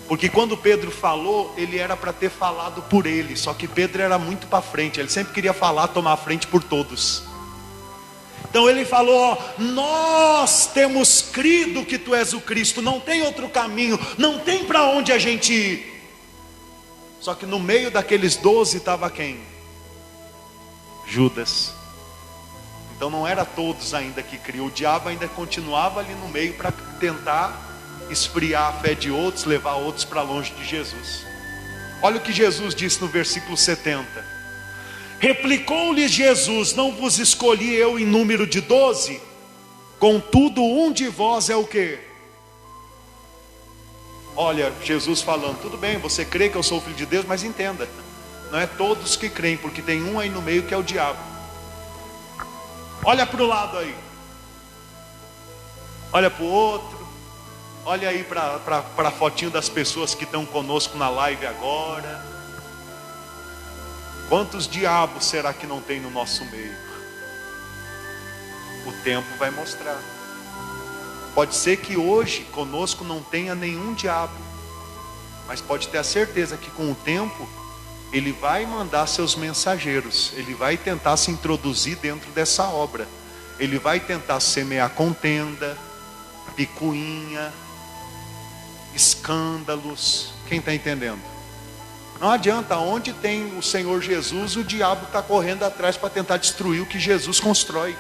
Porque quando Pedro falou, ele era para ter falado por ele. Só que Pedro era muito para frente. Ele sempre queria falar, tomar a frente por todos. Então ele falou, ó, nós temos crido que tu és o Cristo. Não tem outro caminho. Não tem para onde a gente ir. Só que no meio daqueles 12 estava quem? Judas. Então não era todos ainda que criam. O diabo ainda continuava ali no meio para tentar esfriar a fé de outros, levar outros para longe de Jesus. Olha o que Jesus disse no versículo 70. Replicou-lhes Jesus: não vos escolhi eu em número de 12? Contudo um de vós é o quê? Olha, Jesus falando, tudo bem, você crê que eu sou o Filho de Deus, mas entenda, não é todos que creem, porque tem um aí no meio que é o diabo. Olha para o lado aí, olha para o outro, olha aí para a fotinho das pessoas que estão conosco na live agora. Quantos diabos será que não tem no nosso meio? O tempo vai mostrar. Pode ser que hoje conosco não tenha nenhum diabo, mas pode ter a certeza que com o tempo ele vai mandar seus mensageiros, ele vai tentar se introduzir dentro dessa obra, ele vai tentar semear contenda, picuinha, escândalos. Quem está entendendo? Não adianta, onde tem o Senhor Jesus, o diabo está correndo atrás para tentar destruir o que Jesus constrói.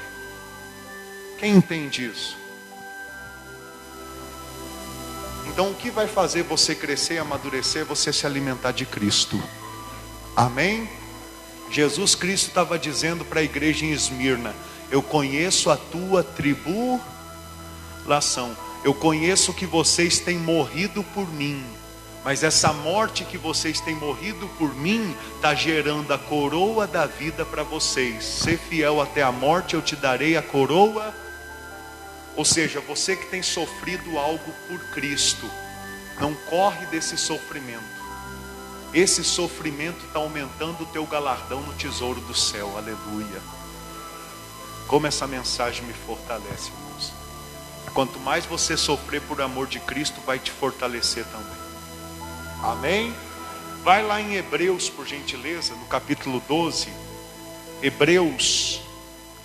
Quem entende isso? Então o que vai fazer você crescer e amadurecer é você se alimentar de Cristo. Amém? Jesus Cristo estava dizendo para a igreja em Esmirna: eu conheço a tua tribulação, eu conheço que vocês têm morrido por mim, mas essa morte que vocês têm morrido por mim está gerando a coroa da vida para vocês. Ser fiel até a morte, eu te darei a coroa. Ou seja, você que tem sofrido algo por Cristo, não corre desse sofrimento. Esse sofrimento está aumentando o teu galardão no tesouro do céu. Aleluia. Como essa mensagem me fortalece, irmãos. Quanto mais você sofrer por amor de Cristo, vai te fortalecer também. Amém? Vai lá em Hebreus, por gentileza, no capítulo 12. Hebreus,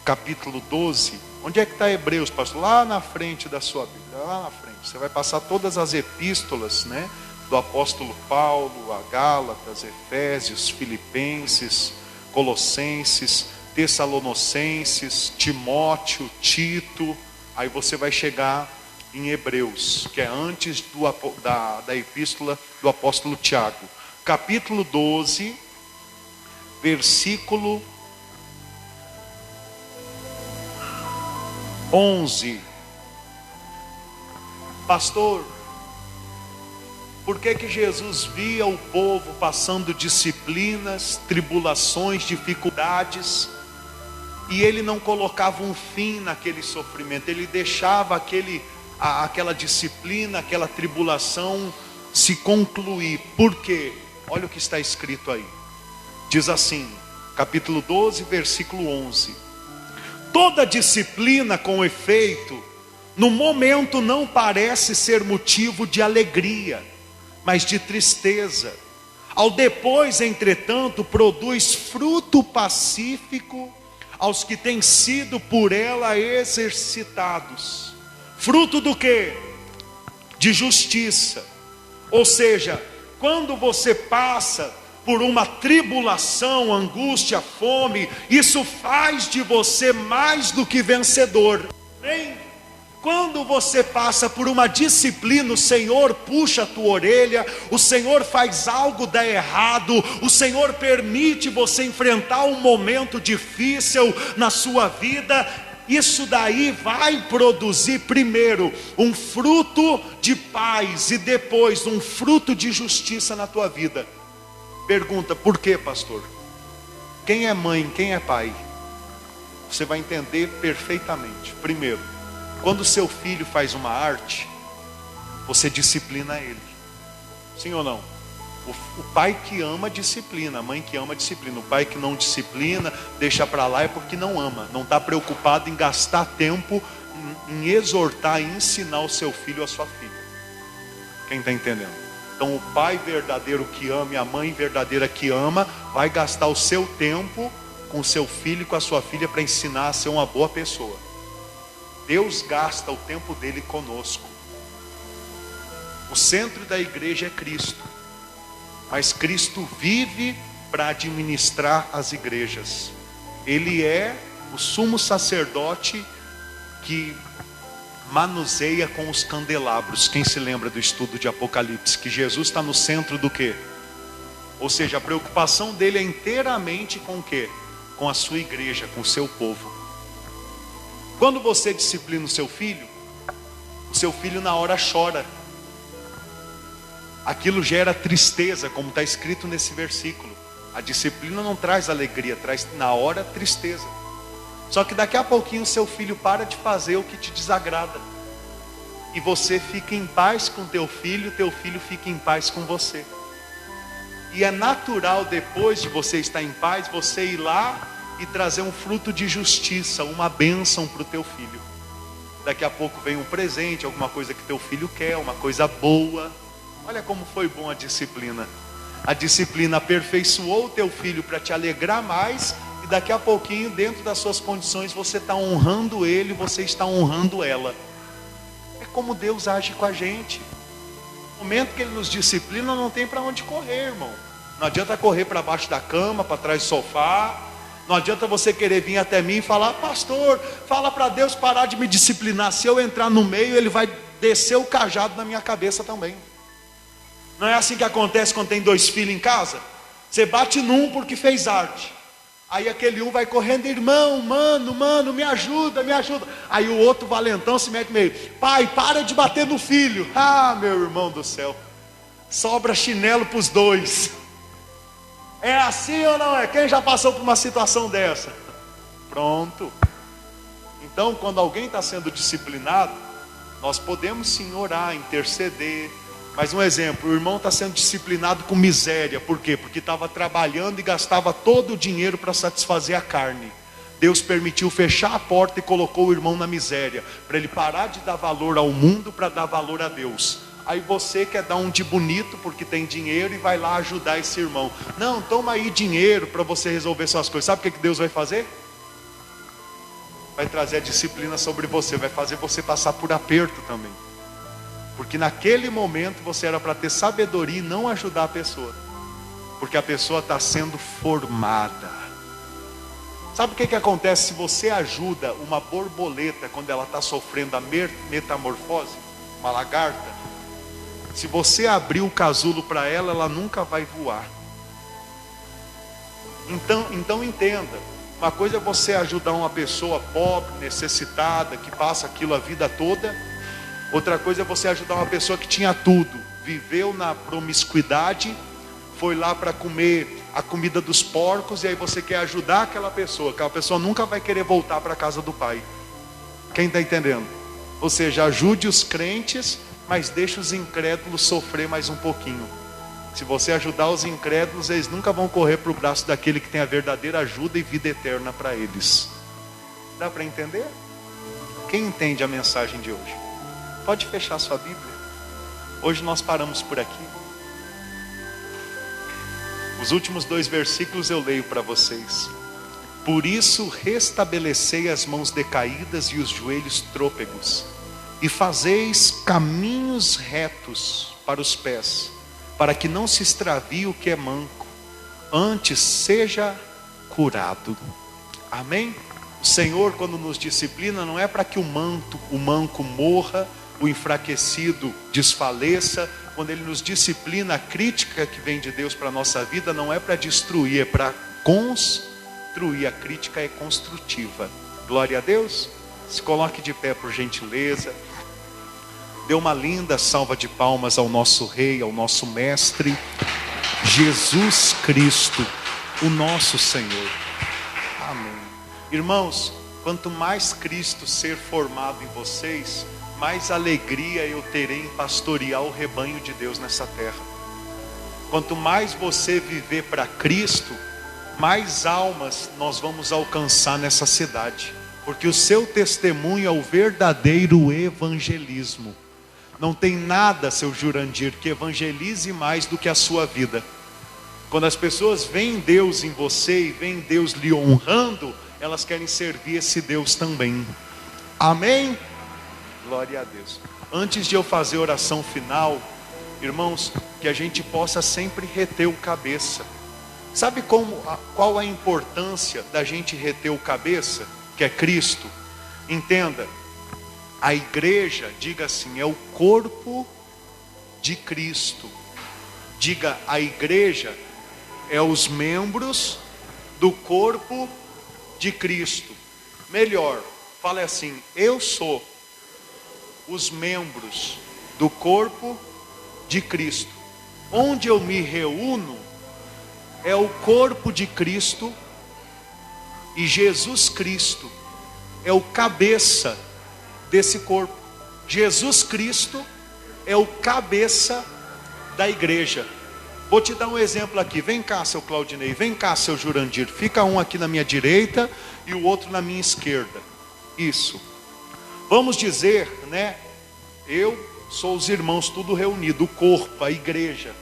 capítulo 12. Onde é que está Hebreus, pastor? Lá na frente da sua Bíblia, lá na frente. Você vai passar todas as epístolas, né, do apóstolo Paulo, a Gálatas, Efésios, Filipenses, Colossenses, Tessalonicenses, Timóteo, Tito. Aí você vai chegar em Hebreus, que é antes da epístola do apóstolo Tiago. Capítulo 12, versículo 11. Pastor, por que Jesus via o povo passando disciplinas, tribulações, dificuldades, e ele não colocava um fim naquele sofrimento? Ele deixava aquela disciplina, aquela tribulação se concluir. Por quê? Olha o que está escrito aí. Diz assim, capítulo 12, versículo 11. Toda disciplina com efeito, no momento não parece ser motivo de alegria, mas de tristeza. Ao depois, entretanto, produz fruto pacífico aos que têm sido por ela exercitados. Fruto do quê? De justiça. Ou seja, quando você passa por uma tribulação, angústia, fome, isso faz de você mais do que vencedor. Amém? Quando você passa por uma disciplina, o Senhor puxa a tua orelha, o Senhor faz algo dar errado, o Senhor permite você enfrentar um momento difícil na sua vida. Isso daí vai produzir primeiro um fruto de paz e depois um fruto de justiça na tua vida. Pergunta, por quê, pastor? Quem é mãe, quem é pai? Você vai entender perfeitamente. Primeiro, quando seu filho faz uma arte, você disciplina ele. Sim ou não? O pai que ama disciplina, a mãe que ama disciplina. O pai que não disciplina, deixa para lá, é porque não ama. Não está preocupado em gastar tempo em exortar e ensinar o seu filho ou a sua filha. Quem está entendendo? Então o pai verdadeiro que ama e a mãe verdadeira que ama vai gastar o seu tempo com o seu filho e com a sua filha para ensinar a ser uma boa pessoa. Deus gasta o tempo dele conosco. O centro da igreja é Cristo, mas Cristo vive para administrar as igrejas. Ele é o sumo sacerdote que manuseia com os candelabros. Quem se lembra do estudo de Apocalipse? Que Jesus está no centro do quê? Ou seja, a preocupação dele é inteiramente com o quê? Com a sua igreja, com o seu povo. Quando você disciplina o seu filho na hora chora. Aquilo gera tristeza, como está escrito nesse versículo. A disciplina não traz alegria, traz na hora tristeza. Só que daqui a pouquinho o seu filho para de fazer o que te desagrada. E você fica em paz com teu filho fica em paz com você. E é natural, depois de você estar em paz, você ir lá e trazer um fruto de justiça, uma bênção para o teu filho. Daqui a pouco vem um presente, alguma coisa que teu filho quer, uma coisa boa. Olha como foi bom a disciplina. A disciplina aperfeiçoou o teu filho para te alegrar mais. E daqui a pouquinho, dentro das suas condições, você está honrando ele, você está honrando ela. É como Deus age com a gente. No momento que ele nos disciplina, não tem para onde correr, irmão. Não adianta correr para baixo da cama, para trás do sofá. Não adianta você querer vir até mim e falar: pastor, fala para Deus parar de me disciplinar. Se eu entrar no meio, ele vai descer o cajado na minha cabeça também. Não é assim que acontece quando tem 2 filhos em casa? Você bate num porque fez arte. Aí aquele um vai correndo: irmão, mano, me ajuda. Aí o outro valentão se mete meio: pai, para de bater no filho. Ah, meu irmão do céu, sobra chinelo para os dois. É assim ou não é? Quem já passou por uma situação dessa? Pronto. Então, quando alguém está sendo disciplinado, nós podemos sim orar, interceder. Mas um exemplo, o irmão está sendo disciplinado com miséria. Por quê? Porque estava trabalhando e gastava todo o dinheiro para satisfazer a carne. Deus permitiu fechar a porta e colocou o irmão na miséria, para ele parar de dar valor ao mundo, para dar valor a Deus. Aí você quer dar um de bonito porque tem dinheiro e vai lá ajudar esse irmão. Não, toma aí dinheiro para você resolver suas coisas. Sabe o que Deus vai fazer? Vai trazer a disciplina sobre você, vai fazer você passar por aperto também. Porque naquele momento você era para ter sabedoria e não ajudar a pessoa. Porque a pessoa está sendo formada. Sabe o que acontece se você ajuda uma borboleta quando ela está sofrendo a metamorfose? Uma lagarta. Se você abrir o casulo para ela, ela nunca vai voar. Então entenda. Uma coisa é você ajudar uma pessoa pobre, necessitada, que passa aquilo a vida toda. Outra coisa é você ajudar uma pessoa que tinha tudo, viveu na promiscuidade, foi lá para comer a comida dos porcos, e aí você quer ajudar aquela pessoa nunca vai querer voltar para a casa do pai. Quem está entendendo? Ou seja, ajude os crentes, mas deixe os incrédulos sofrer mais um pouquinho. Se você ajudar os incrédulos, eles nunca vão correr para o braço daquele que tem a verdadeira ajuda e vida eterna para eles. Dá para entender? Quem entende a mensagem de hoje? Pode fechar sua Bíblia. Hoje nós paramos por aqui. Os últimos 2 versículos eu leio para vocês. Por isso restabelecei as mãos decaídas e os joelhos trôpegos, e fazeis caminhos retos para os pés, para que não se extravie o que é manco, antes seja curado. Amém? O Senhor, quando nos disciplina, não é para que o manco morra, o enfraquecido desfaleça. Quando Ele nos disciplina, a crítica que vem de Deus para a nossa vida não é para destruir, é para construir. A crítica é construtiva. Glória a Deus. Se coloque de pé por gentileza. Dê uma linda salva de palmas ao nosso Rei, ao nosso Mestre, Jesus Cristo, o nosso Senhor. Amém. Irmãos, quanto mais Cristo ser formado em vocês, mais alegria eu terei em pastorear o rebanho de Deus nessa terra. Quanto mais você viver para Cristo, mais almas nós vamos alcançar nessa cidade. Porque o seu testemunho é o verdadeiro evangelismo. Não tem nada, seu Jurandir, que evangelize mais do que a sua vida. Quando as pessoas veem Deus em você e veem Deus lhe honrando, elas querem servir esse Deus também. Amém? Glória a Deus. Antes de eu fazer a oração final, irmãos, que a gente possa sempre reter o cabeça. Sabe qual a importância da gente reter o cabeça? Que é Cristo. Entenda, a igreja, diga assim, é o corpo de Cristo. Diga, a igreja é os membros do corpo de Cristo. Melhor, fale assim, eu sou os membros do corpo de Cristo. Onde eu me reúno é o corpo de Cristo, e Jesus Cristo é o cabeça desse corpo. Jesus Cristo é o cabeça da igreja. Vou te dar um exemplo aqui. Vem cá, seu Claudinei. Vem cá, seu Jurandir. Fica um aqui na minha direita e o outro na minha esquerda. Isso. Vamos dizer, né? Eu sou os irmãos tudo reunido, o corpo, a igreja.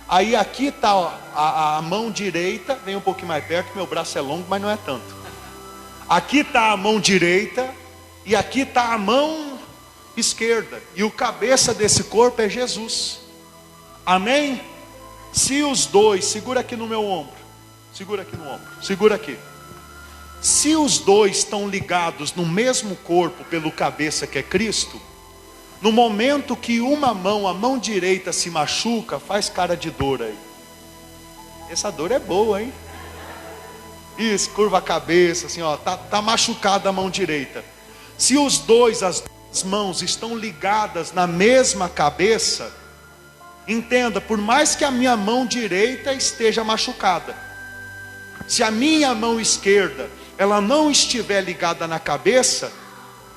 Aí aqui está a mão direita. Vem um pouquinho mais perto, meu braço é longo, mas não é tanto. Aqui está a mão direita e aqui está a mão esquerda. E o cabeça desse corpo é Jesus. Amém? Se os dois, segura aqui no meu ombro. Segura aqui no ombro. Segura aqui. Se os dois estão ligados no mesmo corpo pelo cabeça que é Cristo, no momento que uma mão, a mão direita se machuca, faz cara de dor aí. Essa dor é boa, hein? Isso, curva a cabeça, assim, ó, tá machucada a mão direita. Se os dois, as duas mãos estão ligadas na mesma cabeça, entenda, por mais que a minha mão direita esteja machucada, se a minha mão esquerda, ela não estiver ligada na cabeça,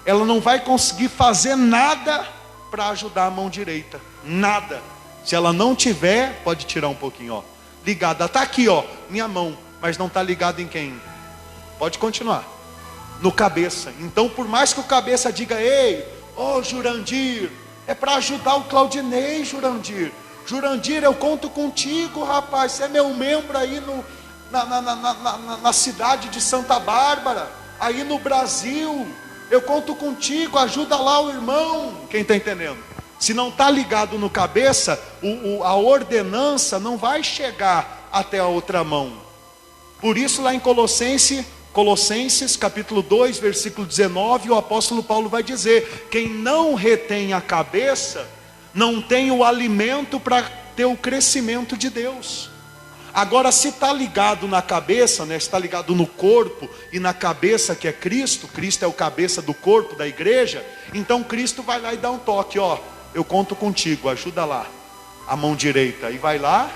ela não vai conseguir fazer nada para ajudar a mão direita. Nada. Se ela não tiver, pode tirar um pouquinho, ó, ligada. Está aqui, ó, minha mão, mas não está ligada em quem? Pode continuar. No cabeça. Então, por mais que o cabeça diga, ei, ô Jurandir, é para ajudar o Claudinei, Jurandir. Jurandir, eu conto contigo, rapaz. Você é meu membro aí na cidade de Santa Bárbara, aí no Brasil. Eu conto contigo, ajuda lá o irmão. Quem está entendendo? Se não está ligado no cabeça, a ordenança não vai chegar até a outra mão. Por isso lá em Colossenses capítulo 2, versículo 19, o apóstolo Paulo vai dizer, quem não retém a cabeça, não tem o alimento para ter o crescimento de Deus. Agora, se está ligado na cabeça, né, se está ligado no corpo e na cabeça que é Cristo, Cristo é o cabeça do corpo da igreja, então Cristo vai lá e dá um toque, ó, eu conto contigo, ajuda lá, a mão direita, e vai lá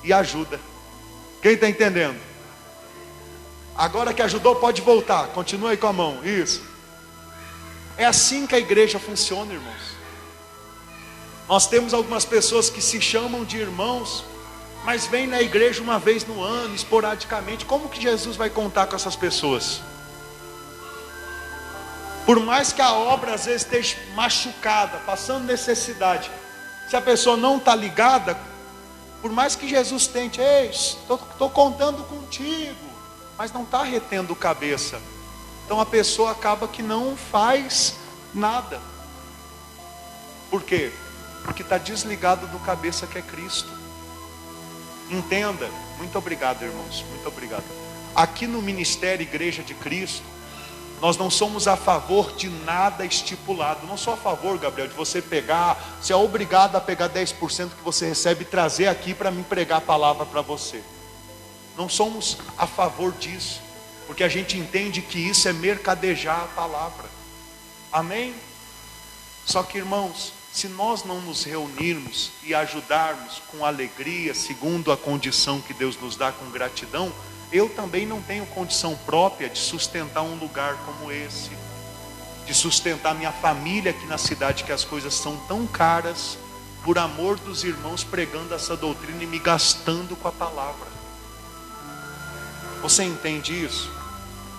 e ajuda. Quem está entendendo? Agora que ajudou, pode voltar, continua aí com a mão, isso. É assim que a igreja funciona, irmãos. Nós temos algumas pessoas que se chamam de irmãos, mas vem na igreja uma vez no ano, esporadicamente. Como que Jesus vai contar com essas pessoas? Por mais que a obra às vezes esteja machucada, passando necessidade, se a pessoa não está ligada, por mais que Jesus tente, ei, estou contando contigo, mas não está retendo cabeça, então a pessoa acaba que não faz nada. Por quê? Porque está desligado do cabeça que é Cristo. Entenda, muito obrigado, irmãos, muito obrigado. Aqui no Ministério Igreja de Cristo, nós não somos a favor de nada estipulado. Não sou a favor, Gabriel, de você pegar, você é obrigado a pegar 10% que você recebe e trazer aqui para mim pregar a palavra para você. Não somos a favor disso, porque a gente entende que isso é mercadejar a palavra. Amém? Só que, irmãos, se nós não nos reunirmos e ajudarmos com alegria, segundo a condição que Deus nos dá, com gratidão, eu também não tenho condição própria de sustentar um lugar como esse, de sustentar minha família aqui na cidade, que as coisas são tão caras, por amor dos irmãos pregando essa doutrina e me gastando com a palavra. Você entende isso?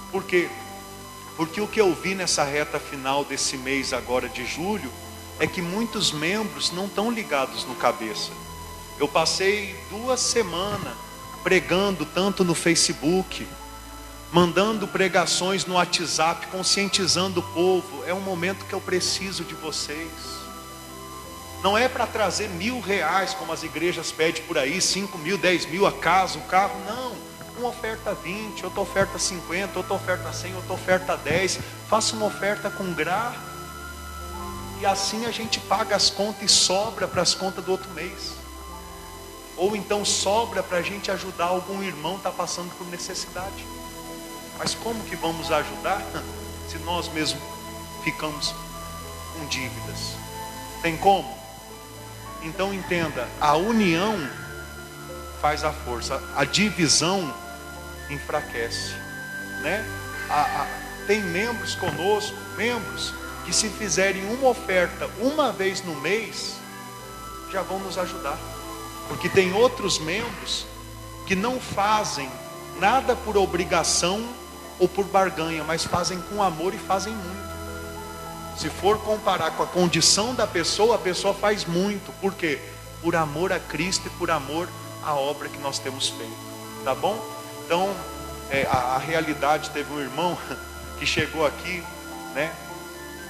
Por quê? Porque o que eu vi nessa reta final desse mês agora de julho, é que muitos membros não estão ligados no cabeça. Eu passei 2 semanas pregando tanto no Facebook, mandando pregações no WhatsApp, conscientizando o povo. É um momento que eu preciso de vocês. Não é para trazer R$1.000, como as igrejas pedem por aí, 5.000, 10.000 a casa, o carro, não. Uma oferta 20, outra oferta 50, outra oferta 100, outra oferta 10. Faça uma oferta com graça. E assim a gente paga as contas e sobra para as contas do outro mês. Ou então sobra para a gente ajudar algum irmão que está passando por necessidade. Mas como que vamos ajudar se nós mesmos ficamos com dívidas? Tem como? Então entenda, a união faz a força, a divisão enfraquece, né? Tem membros conosco, membros que se fizerem uma oferta uma vez no mês, já vão nos ajudar. Porque tem outros membros que não fazem nada por obrigação ou por barganha, mas fazem com amor e fazem muito. Se for comparar com a condição da pessoa, a pessoa faz muito. Por quê? Por amor a Cristo e por amor à obra que nós temos feito. Tá bom? Então, a realidade, teve um irmão que chegou aqui, né,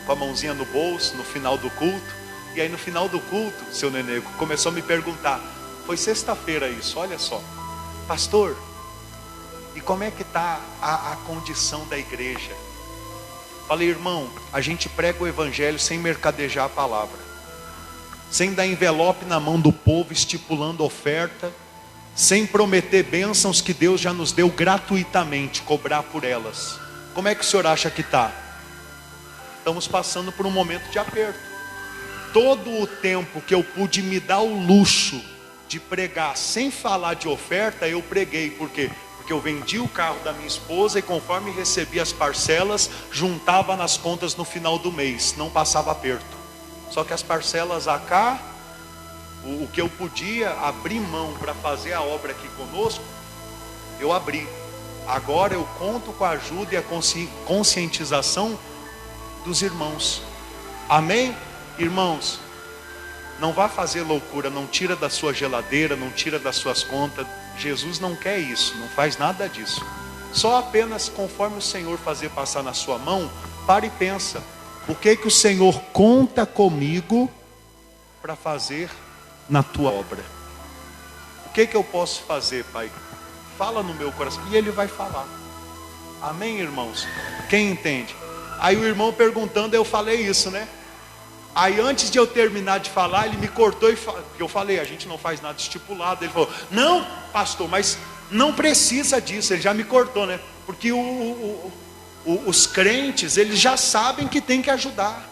com a mãozinha no bolso, no final do culto. E aí no final do culto, seu Nenego, começou a me perguntar. Foi sexta-feira isso, olha só. Pastor, e como é que está a condição da igreja? Falei, irmão, a gente prega o evangelho sem mercadejar a palavra, sem dar envelope na mão do povo, estipulando oferta, sem prometer bênçãos que Deus já nos deu gratuitamente, cobrar por elas. Como é que o senhor acha que está? Estamos passando por um momento de aperto. Todo o tempo que eu pude me dar o luxo de pregar sem falar de oferta, eu preguei. Por quê? Porque eu vendi o carro da minha esposa e conforme recebi as parcelas, juntava nas contas no final do mês, não passava aperto. Só que as parcelas cá, o que eu podia abrir mão para fazer a obra aqui conosco, eu abri. Agora eu conto com a ajuda e a conscientização dos irmãos. Amém? Irmãos, não vá fazer loucura, não tira da sua geladeira, não tira das suas contas. Jesus não quer isso, não faz nada disso. Só apenas conforme o Senhor fazer passar na sua mão, para e pensa. O que que o Senhor conta comigo para fazer na tua obra? O que que eu posso fazer, Pai? Fala no meu coração. E Ele vai falar. Amém, irmãos? Quem entende? Aí o irmão perguntando, eu falei isso, né? Aí antes de eu terminar de falar, ele me cortou e eu falei, a gente não faz nada estipulado. Ele falou, não, pastor, mas não precisa disso. Ele já me cortou, né? Porque os crentes, eles já sabem que tem que ajudar.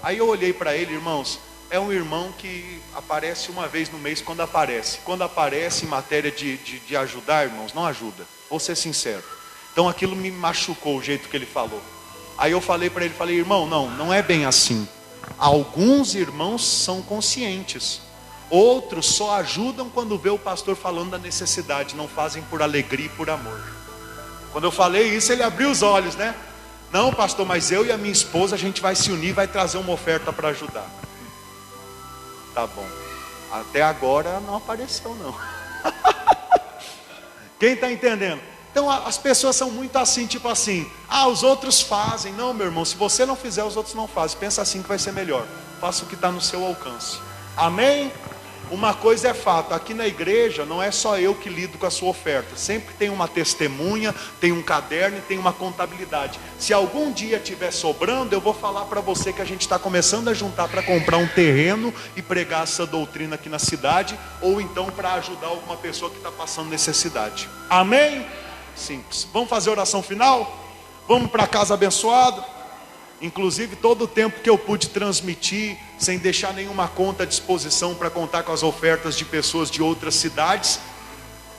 Aí eu olhei para ele, irmãos, é um irmão que aparece uma vez no mês quando aparece. Quando aparece em matéria de ajudar, irmãos, não ajuda. Vou ser sincero. Então aquilo me machucou o jeito que ele falou. Aí eu falei para ele, irmão, não é bem assim. Alguns irmãos são conscientes, outros só ajudam quando vê o pastor falando da necessidade, não fazem por alegria e por amor. Quando eu falei isso, ele abriu os olhos, né? Não, pastor, mas eu e a minha esposa, a gente vai se unir, vai trazer uma oferta para ajudar. Tá bom. Até agora não apareceu não. Quem está entendendo? Então as pessoas são muito assim, tipo assim, os outros fazem. Não, meu irmão, se você não fizer, os outros não fazem. Pensa assim que vai ser melhor. Faça o que está no seu alcance. Amém? Uma coisa é fato, aqui na igreja não é só eu que lido com a sua oferta. Sempre tem uma testemunha, tem um caderno e tem uma contabilidade. Se algum dia estiver sobrando, eu vou falar para você que a gente está começando a juntar para comprar um terreno e pregar essa doutrina aqui na cidade, ou então para ajudar alguma pessoa que está passando necessidade. Amém? Simples. Vamos fazer oração final? Vamos para casa abençoado? Inclusive todo o tempo que eu pude transmitir, sem deixar nenhuma conta à disposição para contar com as ofertas de pessoas de outras cidades,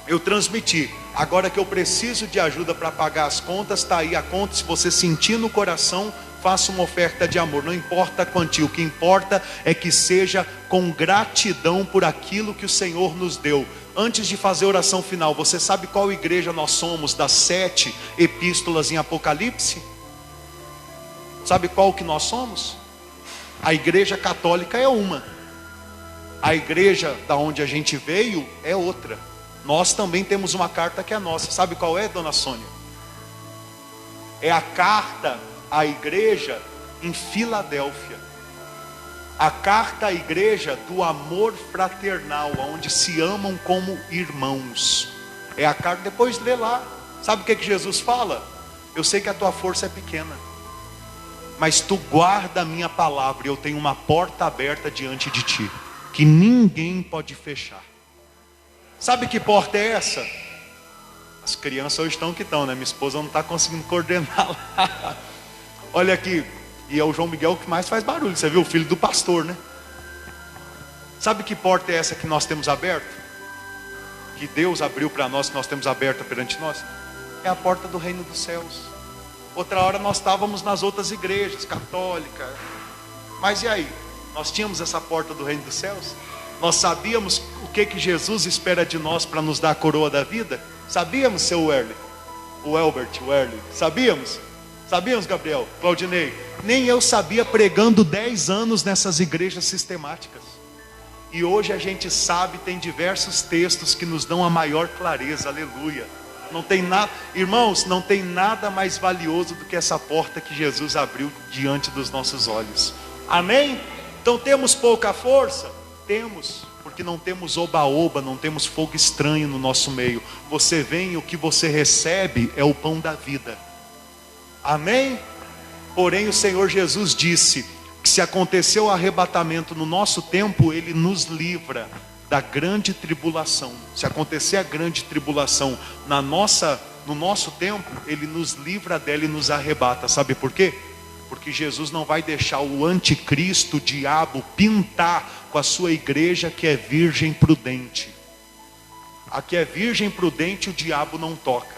eu transmiti. Agora que eu preciso de ajuda para pagar as contas, está aí a conta. Se você sentir no coração, faça uma oferta de amor. Não importa a quantia, o que importa é que seja com gratidão por aquilo que o Senhor nos deu. Antes de fazer a oração final, você sabe qual igreja nós somos das 7 epístolas em Apocalipse? Sabe qual que nós somos? A igreja católica é uma, a igreja da onde a gente veio é outra. Nós também temos uma carta que é nossa. Sabe qual é, dona Sônia? É a carta à igreja em Filadélfia. A carta à igreja do amor fraternal, onde se amam como irmãos. É a carta, depois lê lá. Sabe o que Jesus fala? Eu sei que a tua força é pequena, mas tu guarda a minha palavra, e eu tenho uma porta aberta diante de ti, que ninguém pode fechar. Sabe que porta é essa? As crianças hoje estão que estão, né? Minha esposa não está conseguindo coordenar lá. Olha aqui, e é o João Miguel que mais faz barulho. Você viu, o filho do pastor, né? Sabe que porta é essa que nós temos aberta? Que Deus abriu para nós, que nós temos aberta perante nós? É a porta do reino dos céus. Outra hora nós estávamos nas outras igrejas, católicas. Mas e aí? Nós tínhamos essa porta do reino dos céus? Nós sabíamos o que Jesus espera de nós para nos dar a coroa da vida? Sabíamos, seu Werley? O Elbert, o Werley. Sabíamos? Sabíamos, Gabriel? Claudinei? Nem eu sabia, pregando 10 anos nessas igrejas sistemáticas. E hoje a gente sabe, tem diversos textos que nos dão a maior clareza, aleluia. Não tem nada, irmãos, não tem nada mais valioso do que essa porta que Jesus abriu diante dos nossos olhos. Amém? Então temos pouca força? Temos, porque não temos oba-oba, não temos fogo estranho no nosso meio. Você vem e o que você recebe é o pão da vida. Amém? Porém o Senhor Jesus disse que se acontecer o arrebatamento no nosso tempo, Ele nos livra da grande tribulação. Se acontecer a grande tribulação no nosso tempo, Ele nos livra dela e nos arrebata. Sabe por quê? Porque Jesus não vai deixar o anticristo, o diabo, pintar com a sua igreja que é virgem prudente. A que é virgem prudente o diabo não toca.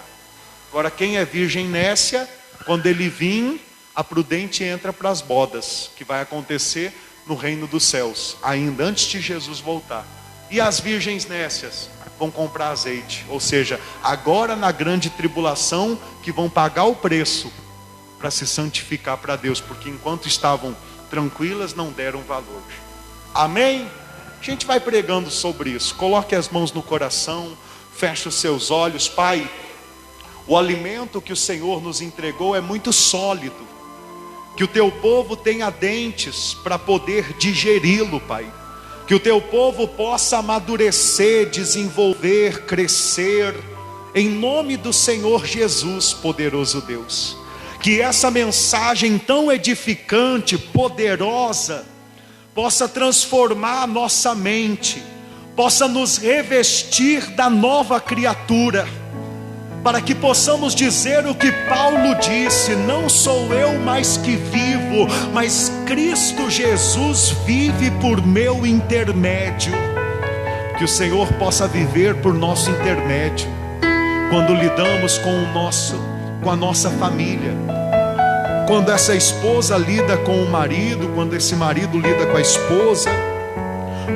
Agora quem é virgem nécia, quando ele vir, a prudente entra para as bodas, que vai acontecer no reino dos céus, ainda antes de Jesus voltar. E as virgens nécias vão comprar azeite, ou seja, agora na grande tribulação, que vão pagar o preço para se santificar para Deus, porque enquanto estavam tranquilas não deram valor. Amém? A gente vai pregando sobre isso. Coloque as mãos no coração, feche os seus olhos. Pai, o alimento que o Senhor nos entregou é muito sólido, que o teu povo tenha dentes para poder digeri-lo, Pai. Que o teu povo possa amadurecer, desenvolver, crescer, em nome do Senhor Jesus, poderoso Deus. Que essa mensagem tão edificante, poderosa, possa transformar a nossa mente, possa nos revestir da nova criatura, para que possamos dizer o que Paulo disse: não sou eu mais que vivo, mas Cristo Jesus vive por meu intermédio. Que o Senhor possa viver por nosso intermédio, quando lidamos com a nossa família, quando essa esposa lida com o marido, quando esse marido lida com a esposa,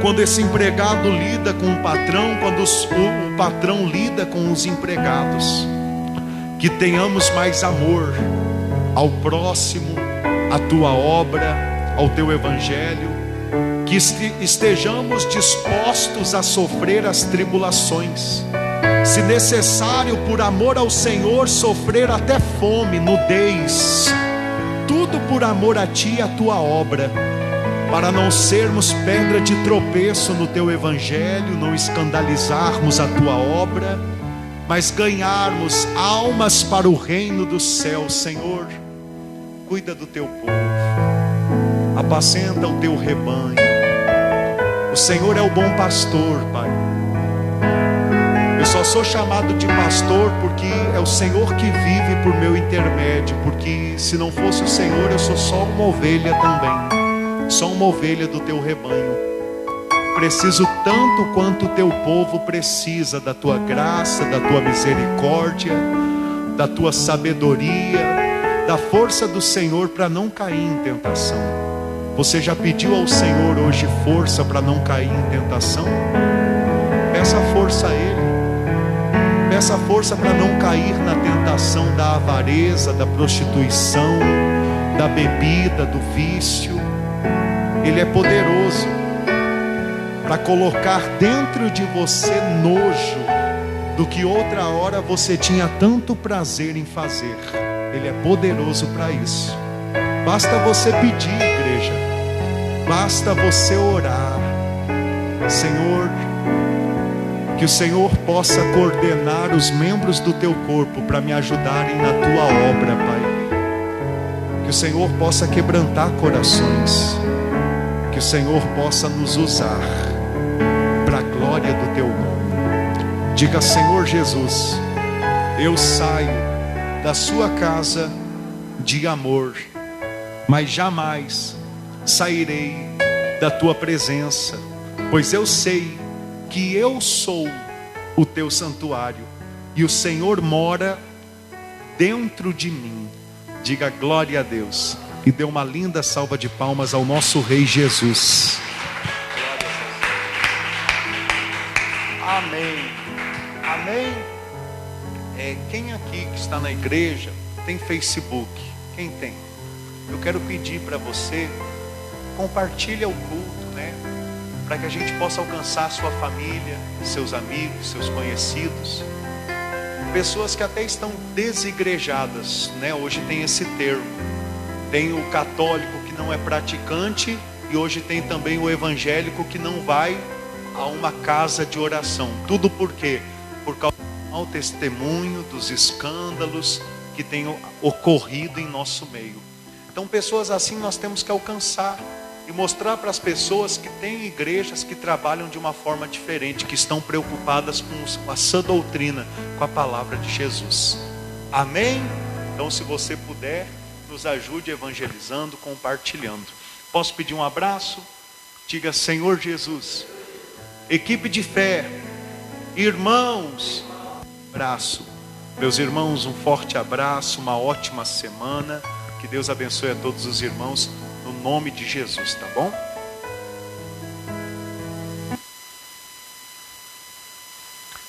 quando esse empregado lida com o patrão, quando o patrão lida com os empregados. Que tenhamos mais amor ao próximo, à tua obra, ao teu evangelho. Que estejamos dispostos a sofrer as tribulações, se necessário, por amor ao Senhor, sofrer até fome, nudez, tudo por amor a ti e a tua obra, para não sermos pedra de tropeço no teu evangelho, não escandalizarmos a tua obra, mas ganharmos almas para o reino dos céus. Senhor, cuida do teu povo, apacenta o teu rebanho. O Senhor é o bom pastor, Pai. Eu só sou chamado de pastor porque é o Senhor que vive por meu intermédio, porque se não fosse o Senhor, eu sou só uma ovelha também, só uma ovelha do teu rebanho. Preciso tanto quanto o teu povo precisa da tua graça, da tua misericórdia, da tua sabedoria, da força do Senhor para não cair em tentação. Você já pediu ao Senhor hoje força para não cair em tentação? Peça força a Ele. Peça força para não cair na tentação da avareza, da prostituição, da bebida, do vício. Ele é poderoso para colocar dentro de você nojo do que outra hora você tinha tanto prazer em fazer. Ele é poderoso para isso. Basta você pedir, igreja. Basta você orar. Senhor, que o Senhor possa coordenar os membros do teu corpo para me ajudarem na tua obra, Pai. Que o Senhor possa quebrantar corações. Que o Senhor possa nos usar para a glória do teu nome. Diga: Senhor Jesus, eu saio da sua casa de amor, mas jamais sairei da tua presença, pois eu sei que eu sou o teu santuário e o Senhor mora dentro de mim. Diga glória a Deus e dê uma linda salva de palmas ao nosso Rei Jesus. Amém. Amém. Quem aqui que está na igreja tem Facebook? Quem tem? Eu quero pedir para você, compartilha o culto, né? Para que a gente possa alcançar a sua família, seus amigos, seus conhecidos. Pessoas que até estão desigrejadas, né? Hoje tem esse termo. Tem o católico que não é praticante e hoje tem também o evangélico que não vai a uma casa de oração. Tudo por quê? Por causa do mau testemunho, dos escândalos que têm ocorrido em nosso meio. Então pessoas assim nós temos que alcançar e mostrar para as pessoas que tem igrejas que trabalham de uma forma diferente, que estão preocupadas com a sã doutrina, com a palavra de Jesus. Amém? Então se você puder, nos ajude evangelizando, compartilhando. Posso pedir um abraço? Diga: Senhor Jesus, equipe de fé, irmãos, abraço. Meus irmãos, um forte abraço, uma ótima semana. Que Deus abençoe a todos os irmãos, no nome de Jesus, tá bom?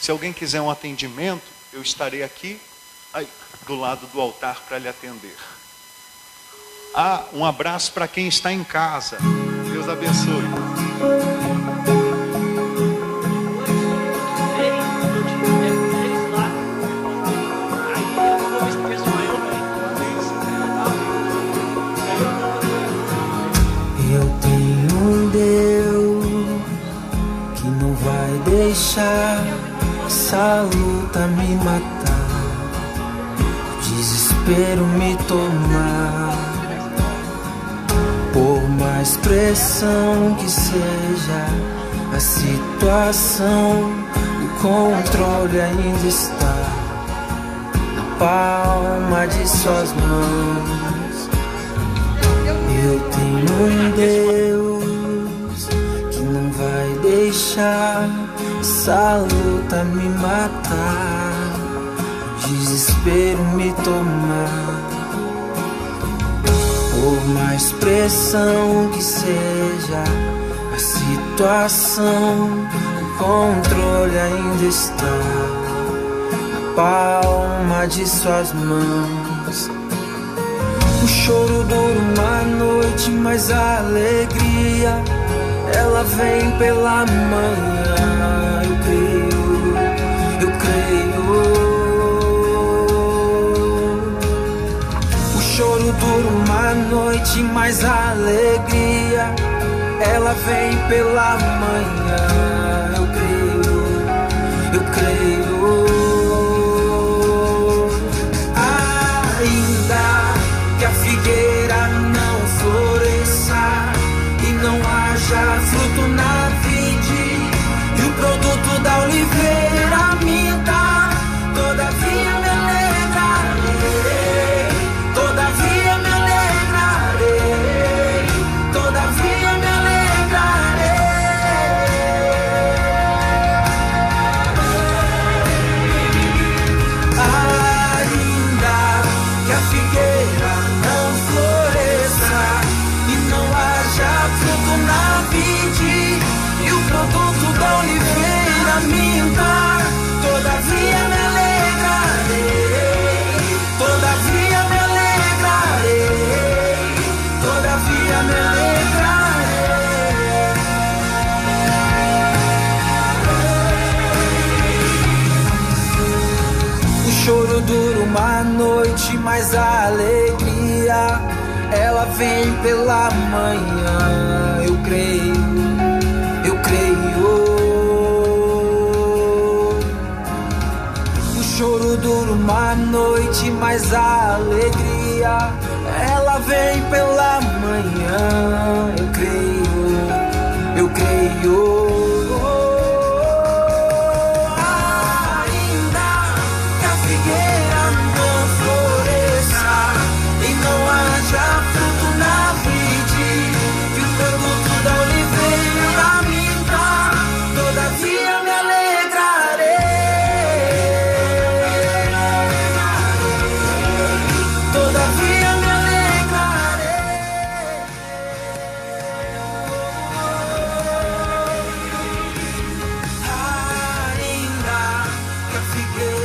Se alguém quiser um atendimento, eu estarei aqui, do lado do altar para lhe atender. Um abraço para quem está em casa. Deus abençoe. Eu tenho um Deus que não vai deixar essa luta me matar, o desespero me tomar. Por mais pressão que seja a situação, o controle ainda está na palma de suas mãos. Eu tenho um Deus que não vai deixar essa luta me matar, o desespero me tomar. Por mais pressão que seja a situação, o controle ainda está na palma de suas mãos. O choro dura uma noite, mas a alegria ela vem pela manhã. Eu creio. O choro dura uma noite, mas a alegria ela vem pela manhã. Eu creio. Ainda que a figueira não floresça e não haja fruto na vide, e o produto da oliveira minta, todavia me alegrarei, todavia me alegrarei, todavia me alegrarei. uma noite, mas a alegria ela vem pela manhã. Eu creio, eu creio. O choro dura uma noite, mas a alegria ela vem pela manhã. Eu creio, eu creio. Figueira